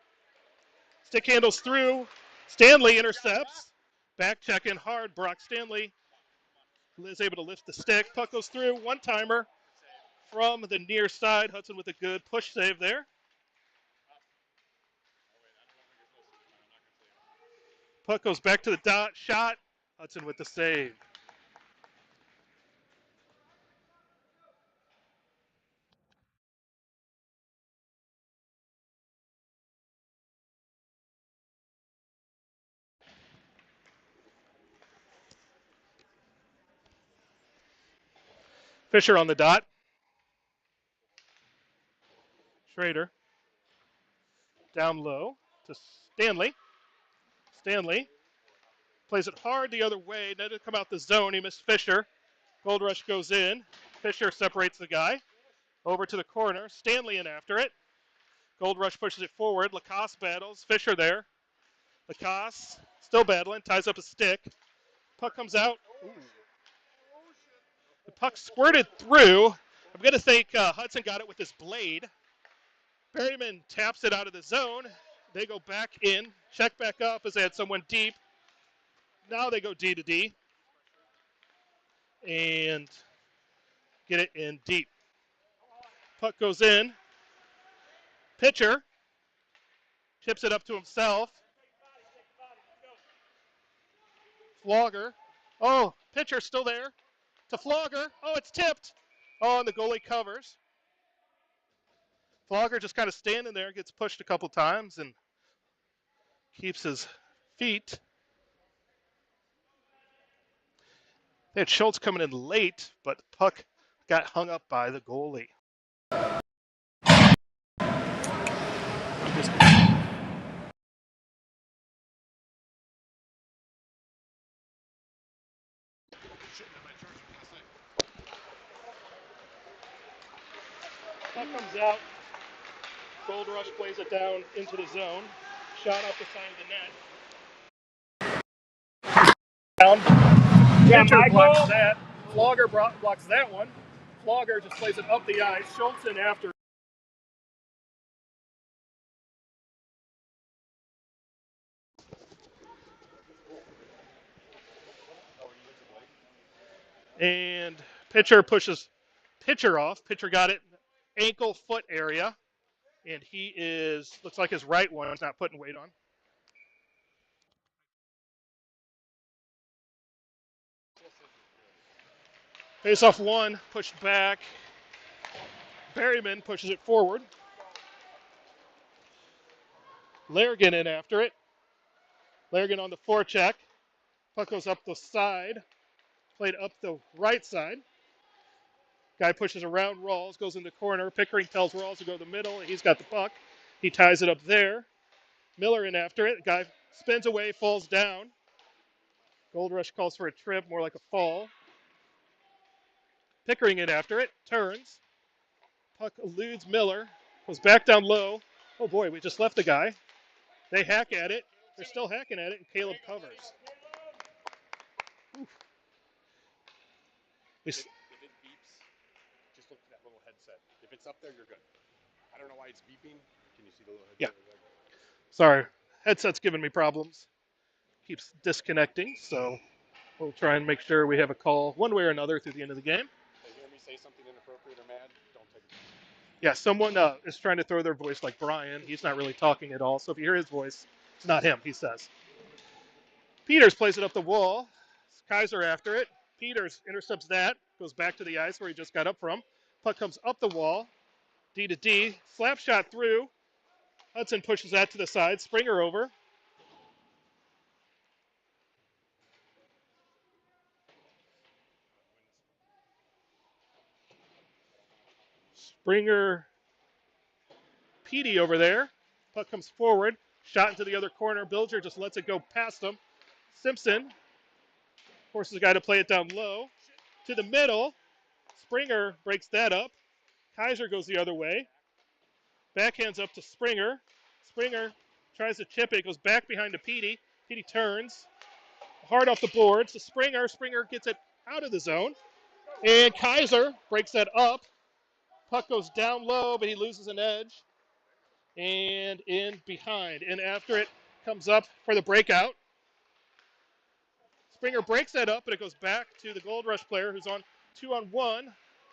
Stick handles through. Stanley intercepts. Back check in hard. Brock Stanley is able to lift the stick. Puck goes through. One-timer from the near side. Hudson with a good push save there. Puck goes back to the dot. Shot. Hudson with the save. Fisher on the dot. Schrader. Down low to Stanley. Stanley plays it hard the other way. Then to come out the zone. He missed Fisher. Goldrush goes in. Fisher separates the guy. Over to the corner. Stanley in after it. Goldrush pushes it forward. Lacoste battles. Fisher there. Lacoste still battling. Ties up a stick. Puck comes out. Ooh. The puck squirted through. I'm going to think Hudson got it with his blade. Berryman taps it out of the zone. They go back in. Check back up as they had someone deep. Now they go D to D. And get it in deep. Puck goes in. Pitcher chips it up to himself. Flogger. Oh, pitcher still there. To Flogger. Oh, it's tipped. Oh, and the goalie covers. Flogger just kind of standing there, gets pushed a couple times and keeps his feet. They had Schultz coming in late, but the puck got hung up by the goalie. Puck comes out. Goldrush plays it down into the zone. Shot off the side of the net. Down. Yeah, Pitcher Michael. blocks that. Flogger blocks that one. Flogger just plays it up the ice. Schultz in after. And pitcher pushes pitcher off. Pitcher got it ankle foot area. And he looks like his right one is not putting weight on. Face off one, pushed back. Berryman pushes it forward. Larrigan in after it. Larrigan on the forecheck. Puck goes up the side. Played up the right side. Guy pushes around Rawls, goes in the corner. Pickering tells Rawls to go to the middle. He's got the puck. He ties it up there. Miller in after it. Guy spins away, falls down. Goldrush calls for a trip, more like a fall. Pickering in after it. Turns. Puck eludes Miller. Goes back down low. Oh boy, we just left the guy. They hack at it. They're still hacking at it, and Caleb covers. If it beeps, just look for that little headset. If it's up there, you're good. I don't know why it's beeping. Can you see the little headset? Yeah. Sorry, headset's giving me problems. Keeps disconnecting, so we'll try and make sure we have a call one way or another through the end of the game. If you hear me say something inappropriate or mad, don't take it. Yeah, someone is trying to throw their voice like Brian. He's not really talking at all, so if you hear his voice, it's not him, he says. Peters plays it up the wall. Kaiser after it. Peters intercepts that, goes back to the ice where he just got up from. Puck comes up the wall. D to D. Slap shot through. Hudson pushes that to the side. Springer over. Springer, Petey over there. Puck comes forward. Shot into the other corner. Bilger just lets it go past him. Simpson forces the guy to play it down low. To the middle. Springer breaks that up. Kaiser goes the other way. Backhands up to Springer. Springer tries to chip it. Goes back behind to Petey. Petey turns. Hard off the boards to Springer. Springer gets it out of the zone. And Kaiser breaks that up. Puck goes down low, but he loses an edge. And in behind. And after it comes up for the breakout. Springer breaks that up, but it goes back to the Goldrush player who's on 2-on-1.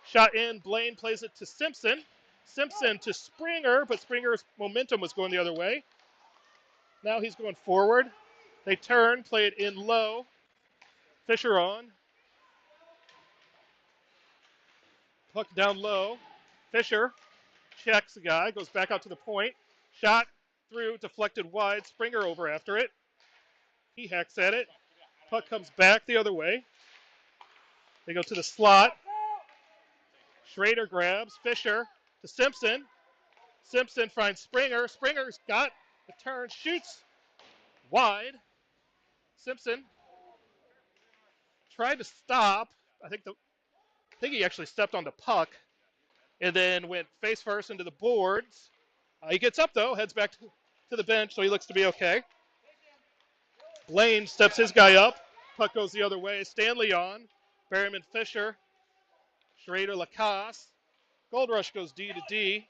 Shot in. Blaine plays it to Simpson. Simpson to Springer, but Springer's momentum was going the other way. Now he's going forward. They turn, play it in low. Fisher on. Puck down low. Fisher checks the guy, goes back out to the point. Shot through, deflected wide. Springer over after it. He hacks at it. Puck comes back the other way. They go to the slot. Schrader grabs. Fisher to Simpson. Simpson finds Springer. Springer's got the turn, shoots wide. Simpson tried to stop. I think he actually stepped on the puck and then went face first into the boards. He gets up though, heads back to the bench, so he looks to be okay. Blaine steps his guy up. Puck goes the other way. Stanley on. Berryman Fisher. Schrader Lacasse. Goldrush goes D to D.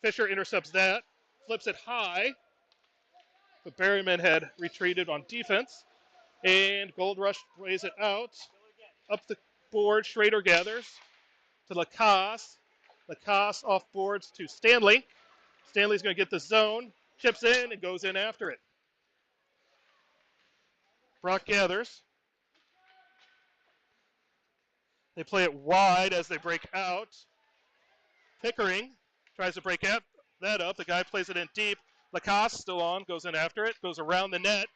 Fisher intercepts that. Flips it high. But Berryman had retreated on defense. And Goldrush plays it out. Up the board, Schrader gathers to Lacasse. Lacasse off boards to Stanley. Stanley's going to get the zone. Chips in and goes in after it. Brock gathers. They play it wide as they break out. Pickering tries to break that up. The guy plays it in deep. Lacasse still on, goes in after it, goes around the net.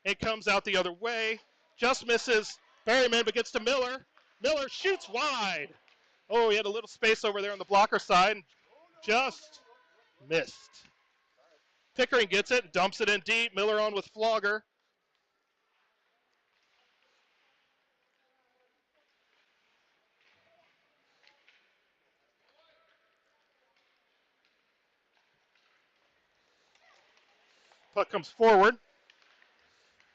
It comes out the other way. Just misses Berryman, but gets to Miller. Miller shoots wide. Oh, he had a little space over there on the blocker side and just missed. Pickering gets it, dumps it in deep. Miller on with Flogger. Puck comes forward.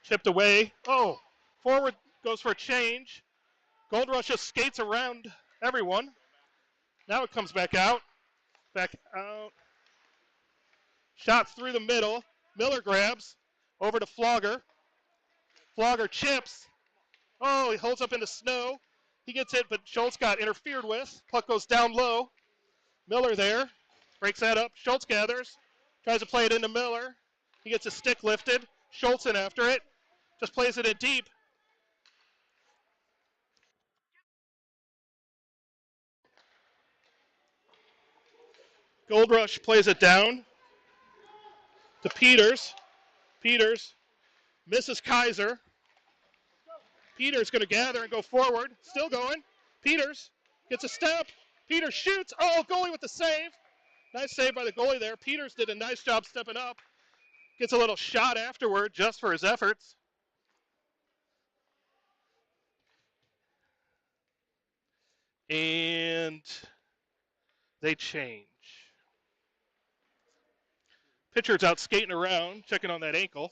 Chipped away. Oh, forward goes for a change. Goldrush just skates around everyone. Now it comes back out. Back out. Shot through the middle. Miller grabs. Over to Flogger. Flogger chips. Oh, he holds up in the snow. He gets it, but Schultz got interfered with. Puck goes down low. Miller there. Breaks that up. Schultz gathers. Tries to play it into Miller. He gets his stick lifted. Schultz in after it. Just plays it in deep. Goldrush plays it down to Peters. Peters misses Kaiser. Peters going to gather and go forward. Still going. Peters gets a step. Peters shoots. Oh, goalie with the save. Nice save by the goalie there. Peters did a nice job stepping up. Gets a little shot afterward just for his efforts. And they change. Pitcher's out skating around, checking on that ankle.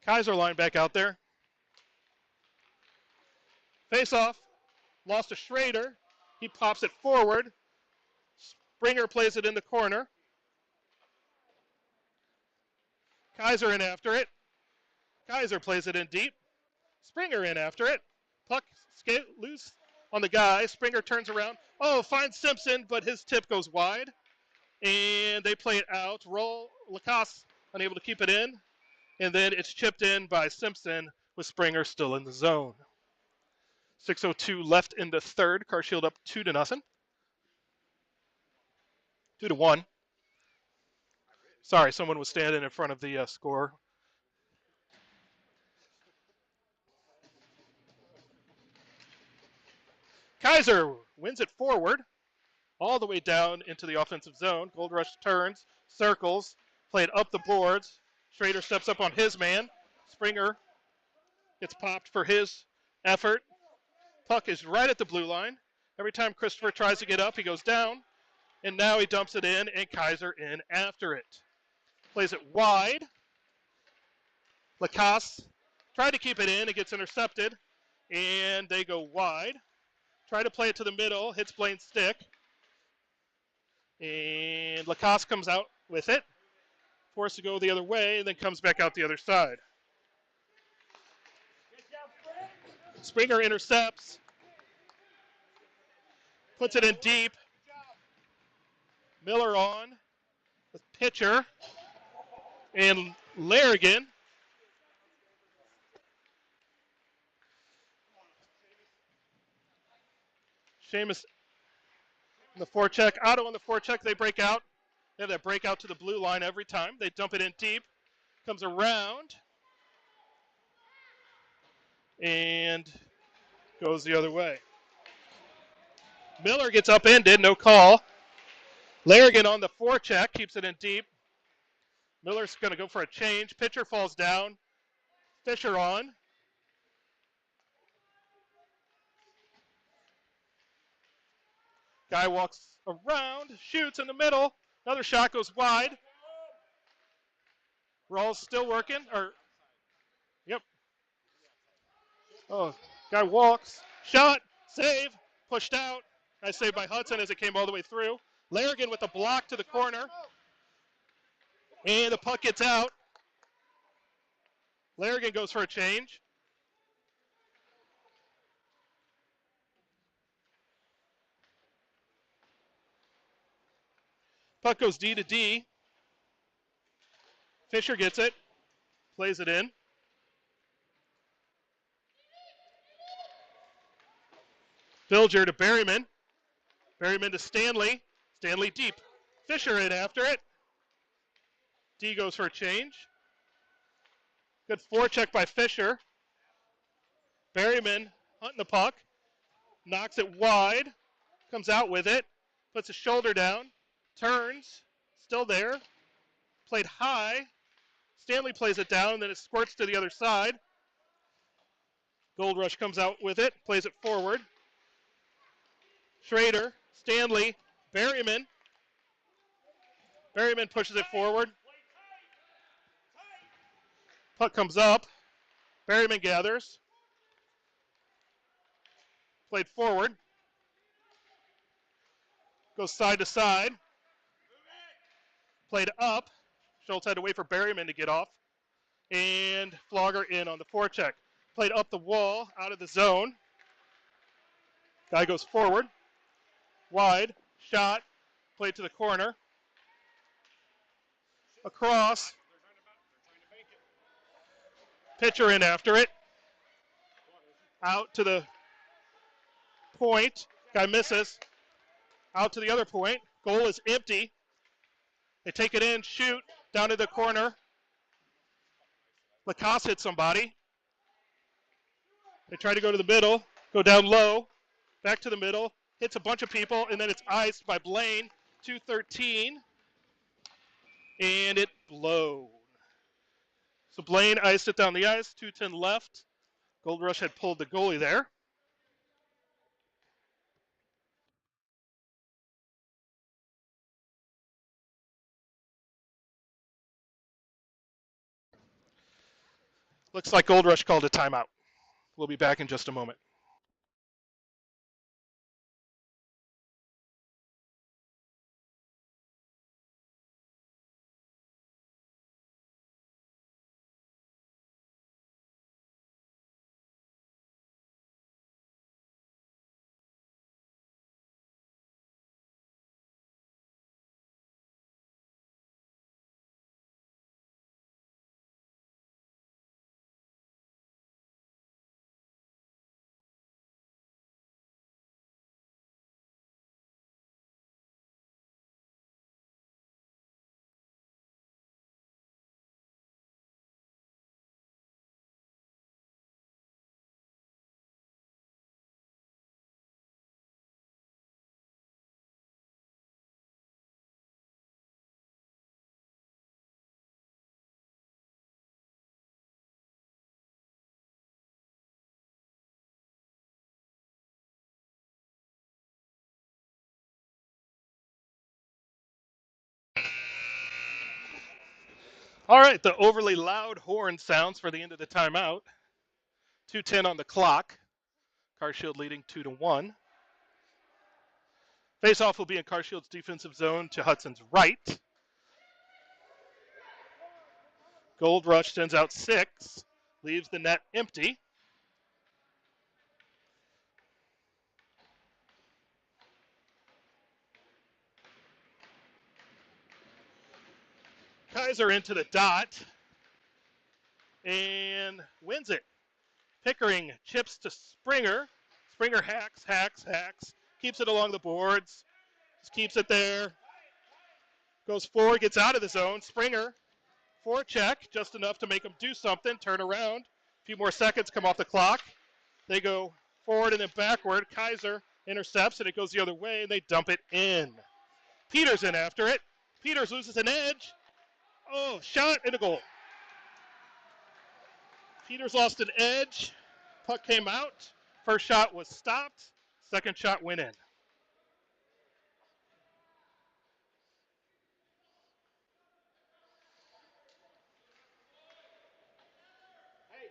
Kaiser line back out there. Face off. Lost to Schrader. He pops it forward. Springer plays it in the corner. Kaiser in after it. Kaiser plays it in deep. Springer in after it. Puck loose on the guy. Springer turns around. Oh, finds Simpson, but his tip goes wide. And they play it out. Roll. Lacoste unable to keep it in. And then it's chipped in by Simpson with Springer still in the zone. 6:02 left in the third. Carshield up 2-0. 2-1. Sorry, someone was standing in front of the score. Kaiser wins it forward, all the way down into the offensive zone. Goldrush turns, circles, played up the boards. Schrader steps up on his man. Springer gets popped for his effort. Puck is right at the blue line. Every time Christopher tries to get up, he goes down. And now he dumps it in, and Kaiser in after it. Plays it wide. Lacoste tried to keep it in. It gets intercepted, and they go wide. Try to play it to the middle. Hits Blaine's stick. And Lacoste comes out with it. Forced to go the other way, and then comes back out the other side. Springer intercepts. Puts it in deep. Miller on. The pitcher. And Larrigan. Seamus on the forecheck. Otto on the forecheck. They break out. They have that breakout to the blue line every time. They dump it in deep. Comes around. And goes the other way. Miller gets upended. No call. Larrigan on the forecheck. Keeps it in deep. Miller's going to go for a change. Pitcher falls down. Fisher on. Guy walks around, shoots in the middle. Another shot goes wide. Rawls still working. Yep. Oh, guy walks. Shot. Save. Pushed out. Nice save by Hudson as it came all the way through. Larrigan with a block to the corner. And the puck gets out. Larrigan goes for a change. Puck goes D to D. Fisher gets it. Plays it in. Bilger to Berryman. Berryman to Stanley. Stanley deep. Fisher in after it. D goes for a change. Good forecheck by Fisher. Berryman hunting the puck. Knocks it wide. Comes out with it. Puts his shoulder down. Turns. Still there. Played high. Stanley plays it down. Then it squirts to the other side. Goldrush comes out with it. Plays it forward. Schrader. Stanley. Berryman. Berryman pushes it forward. Puck comes up. Berryman gathers. Played forward. Goes side to side. Played up. Schultz had to wait for Berryman to get off. And Flogger in on the forecheck. Played up the wall, out of the zone. Guy goes forward. Wide. Shot. Played to the corner. Across. Pitcher in after it. Out to the point. Guy misses. Out to the other point. Goal is empty. They take it in, shoot, down to the corner. Lacoste hits somebody. They try to go to the middle, go down low, back to the middle, hits a bunch of people, and then it's iced by Blaine, 213, and it blown. So Blaine iced it down the ice, 2:10 left. Goldrush had pulled the goalie there. Looks like Goldrush called a timeout. We'll be back in just a moment. All right, the overly loud horn sounds for the end of the timeout. 2:10 on the clock. Carshield leading 2-1. Face-off will be in Carshield's defensive zone to Hudson's right. Goldrush sends out 6, leaves the net empty. Kaiser into the dot and wins it. Pickering chips to Springer. Springer hacks, keeps it along the boards, just keeps it there. Goes forward, gets out of the zone. Springer, forecheck, just enough to make him do something, turn around. A few more seconds come off the clock. They go forward and then backward. Kaiser intercepts, and it goes the other way, and they dump it in. Peters in after it. Peters loses an edge. Oh, shot and a goal. Peters lost an edge. Puck came out. First shot was stopped. Second shot went in. Hey,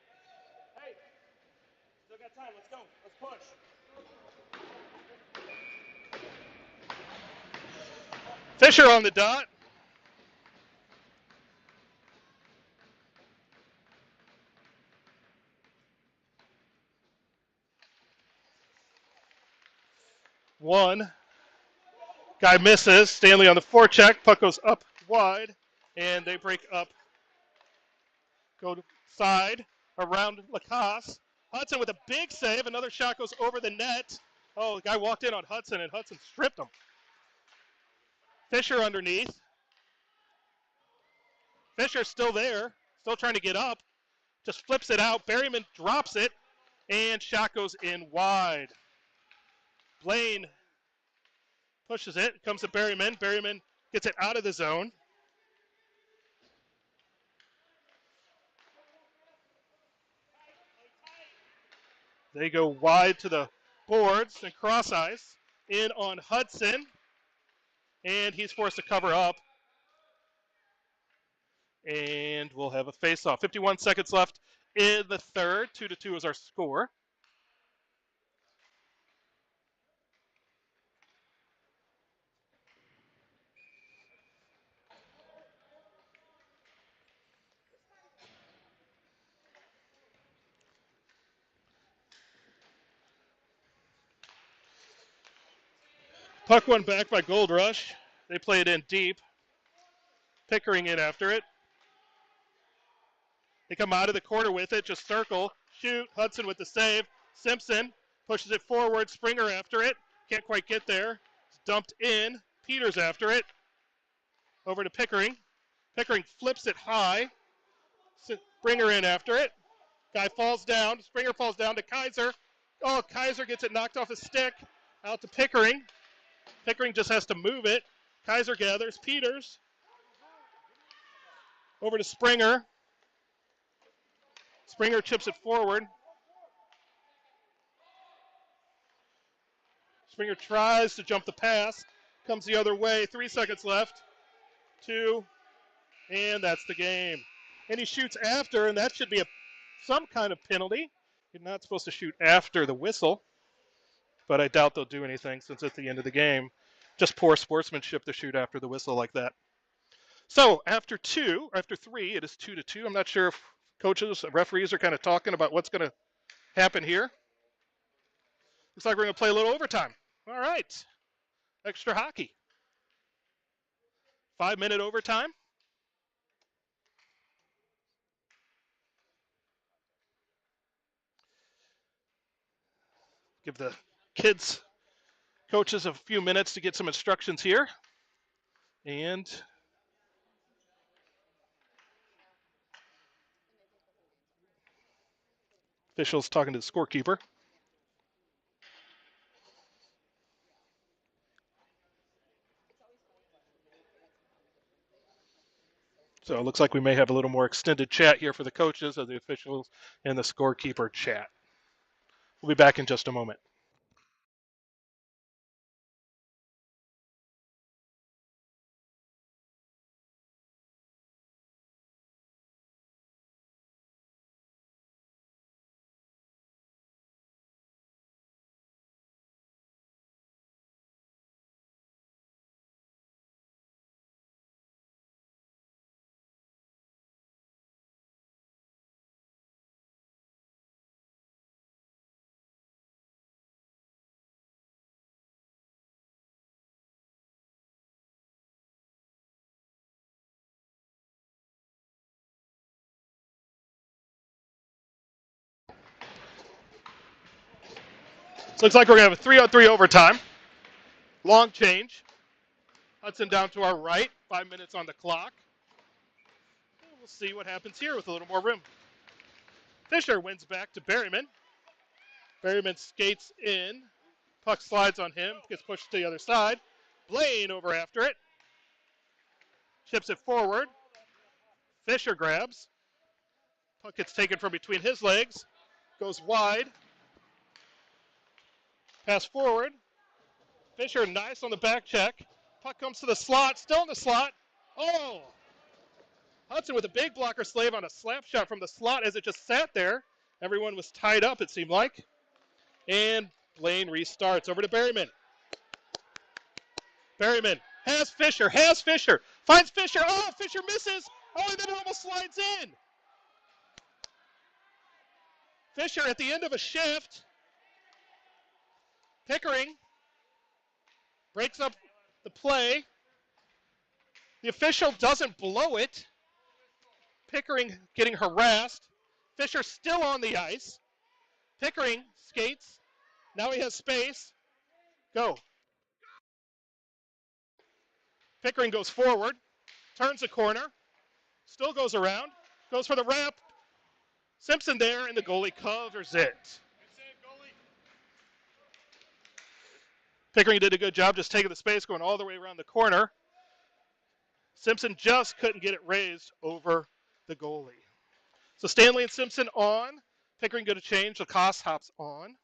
still got time. Let's go. Let's push. Fisher on the dot. One. Guy misses. Stanley on the forecheck. Puck goes up wide, and they break up. Go to side around Lacoste. Hudson with a big save. Another shot goes over the net. Oh, the guy walked in on Hudson, and Hudson stripped him. Fisher underneath. Fisher's still there, still trying to get up. Just flips it out. Berryman drops it, and shot goes in wide. Blaine pushes it. Comes to Berryman. Berryman gets it out of the zone. They go wide to the boards and cross ice. In on Hudson, and he's forced to cover up. And we'll have a face-off. 51 seconds left in the third. 2-2 is our score. Puck won back by Goldrush. They play it in deep. Pickering in after it. They come out of the corner with it, just circle, shoot. Hudson with the save. Simpson Pushes it forward. Springer after it. Can't quite get there. It's dumped in. Peters after it. Over to Pickering. Pickering flips it high. Springer in after it. Guy falls down. Springer falls down to Kaiser. Oh, Kaiser gets it knocked off his stick. Out to Pickering. Pickering just has to move it. Kaiser gathers. Peters. Over to Springer. Springer chips it forward. Springer tries to jump the pass. Comes the other way. 3 seconds left. 2. And that's the game. And he shoots after, and that should be some kind of penalty. You're not supposed to shoot after the whistle, but I doubt they'll do anything since it's the end of the game. Just poor sportsmanship to shoot after the whistle like that. So after 3, it is 2-2. I'm not sure if coaches, referees are kind of talking about what's going to happen here. Looks like we're going to play a little overtime. All right. Extra hockey. 5-minute overtime. Give the kids, coaches a few minutes to get some instructions here. And officials talking to the scorekeeper. So it looks like we may have a little more extended chat here for the coaches of the officials and the scorekeeper chat. We'll be back in just a moment. So it looks like we're going to have a 3-on-3 overtime. Long change. Hudson down to our right. 5 minutes on the clock. And we'll see what happens here with a little more room. Fisher wins back to Berryman. Berryman skates in. Puck slides on him. Gets pushed to the other side. Blaine over after it. Chips it forward. Fisher grabs. Puck gets taken from between his legs. Goes wide. Pass forward. Fisher nice on the back check. Puck comes to the slot. Still in the slot. Oh! Hudson with a big blocker slave on a slap shot from the slot as it just sat there. Everyone was tied up, it seemed like. And Blaine restarts over to Berryman. Berryman has Fisher. Finds Fisher. Oh, Fisher misses. Oh, and then it almost slides in. Fisher at the end of a shift. Pickering breaks up the play. The official doesn't blow it. Pickering getting harassed. Fisher still on the ice. Pickering skates. Now he has space. Go. Pickering goes forward. Turns the corner. Still goes around. Goes for the wrap. Simpson there, and the goalie covers it. Pickering did a good job just taking the space, going all the way around the corner. Simpson just couldn't get it raised over the goalie. So Stanley and Simpson on. Pickering going to change. Lacoste hops on.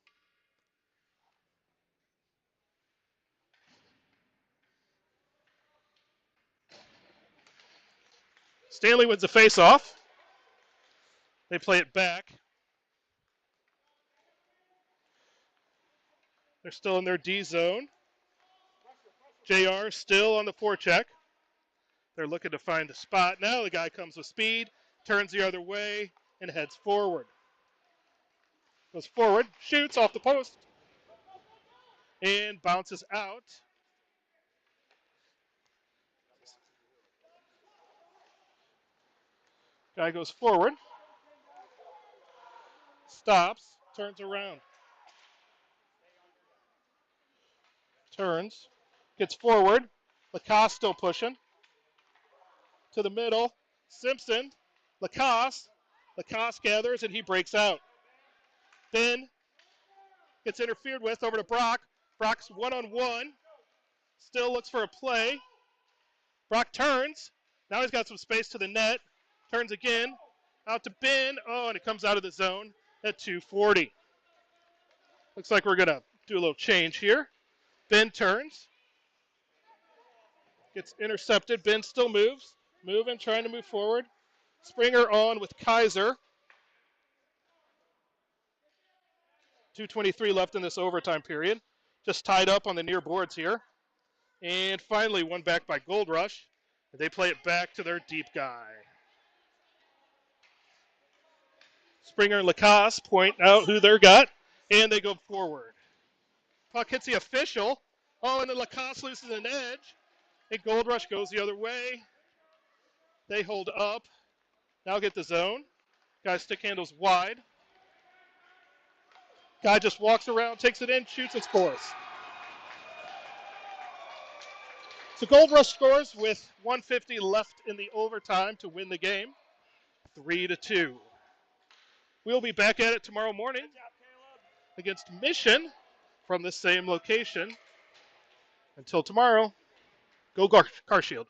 Stanley wins the face-off. They play it back. They're still in their D zone. JR still on the forecheck. They're looking to find a spot. Now the guy comes with speed, turns the other way, and heads forward. Goes forward, shoots off the post, and bounces out. Guy goes forward, stops, turns around. turns, gets forward. Lacoste still pushing. To the middle. Simpson. Lacoste. Lacoste gathers and he breaks out. Then gets interfered with over to Brock. Brock's one-on-one. Still looks for a play. Brock turns. Now he's got some space to the net. Turns again. Out to Ben. Oh, and it comes out of the zone at 240. Looks like we're going to do a little change here. Ben turns. Gets intercepted. Ben still moves. Moving, trying to move forward. Springer on with Kaiser. 2:23 left in this overtime period. Just tied up on the near boards here. And finally, one back by Goldrush. They play it back to their deep guy. Springer and Lacoste point out who they're got, and they go forward. Puck hits the official. Oh, and then Lacoste loses an edge. And Goldrush goes the other way. They hold up. Now get the zone. Guy stick handles wide. Guy just walks around, takes it in, shoots, and scores. So Goldrush scores with 1:50 left in the overtime to win the game, 3-2. We'll be back at it tomorrow morning against Mission from the same location. Until tomorrow, go Carshield.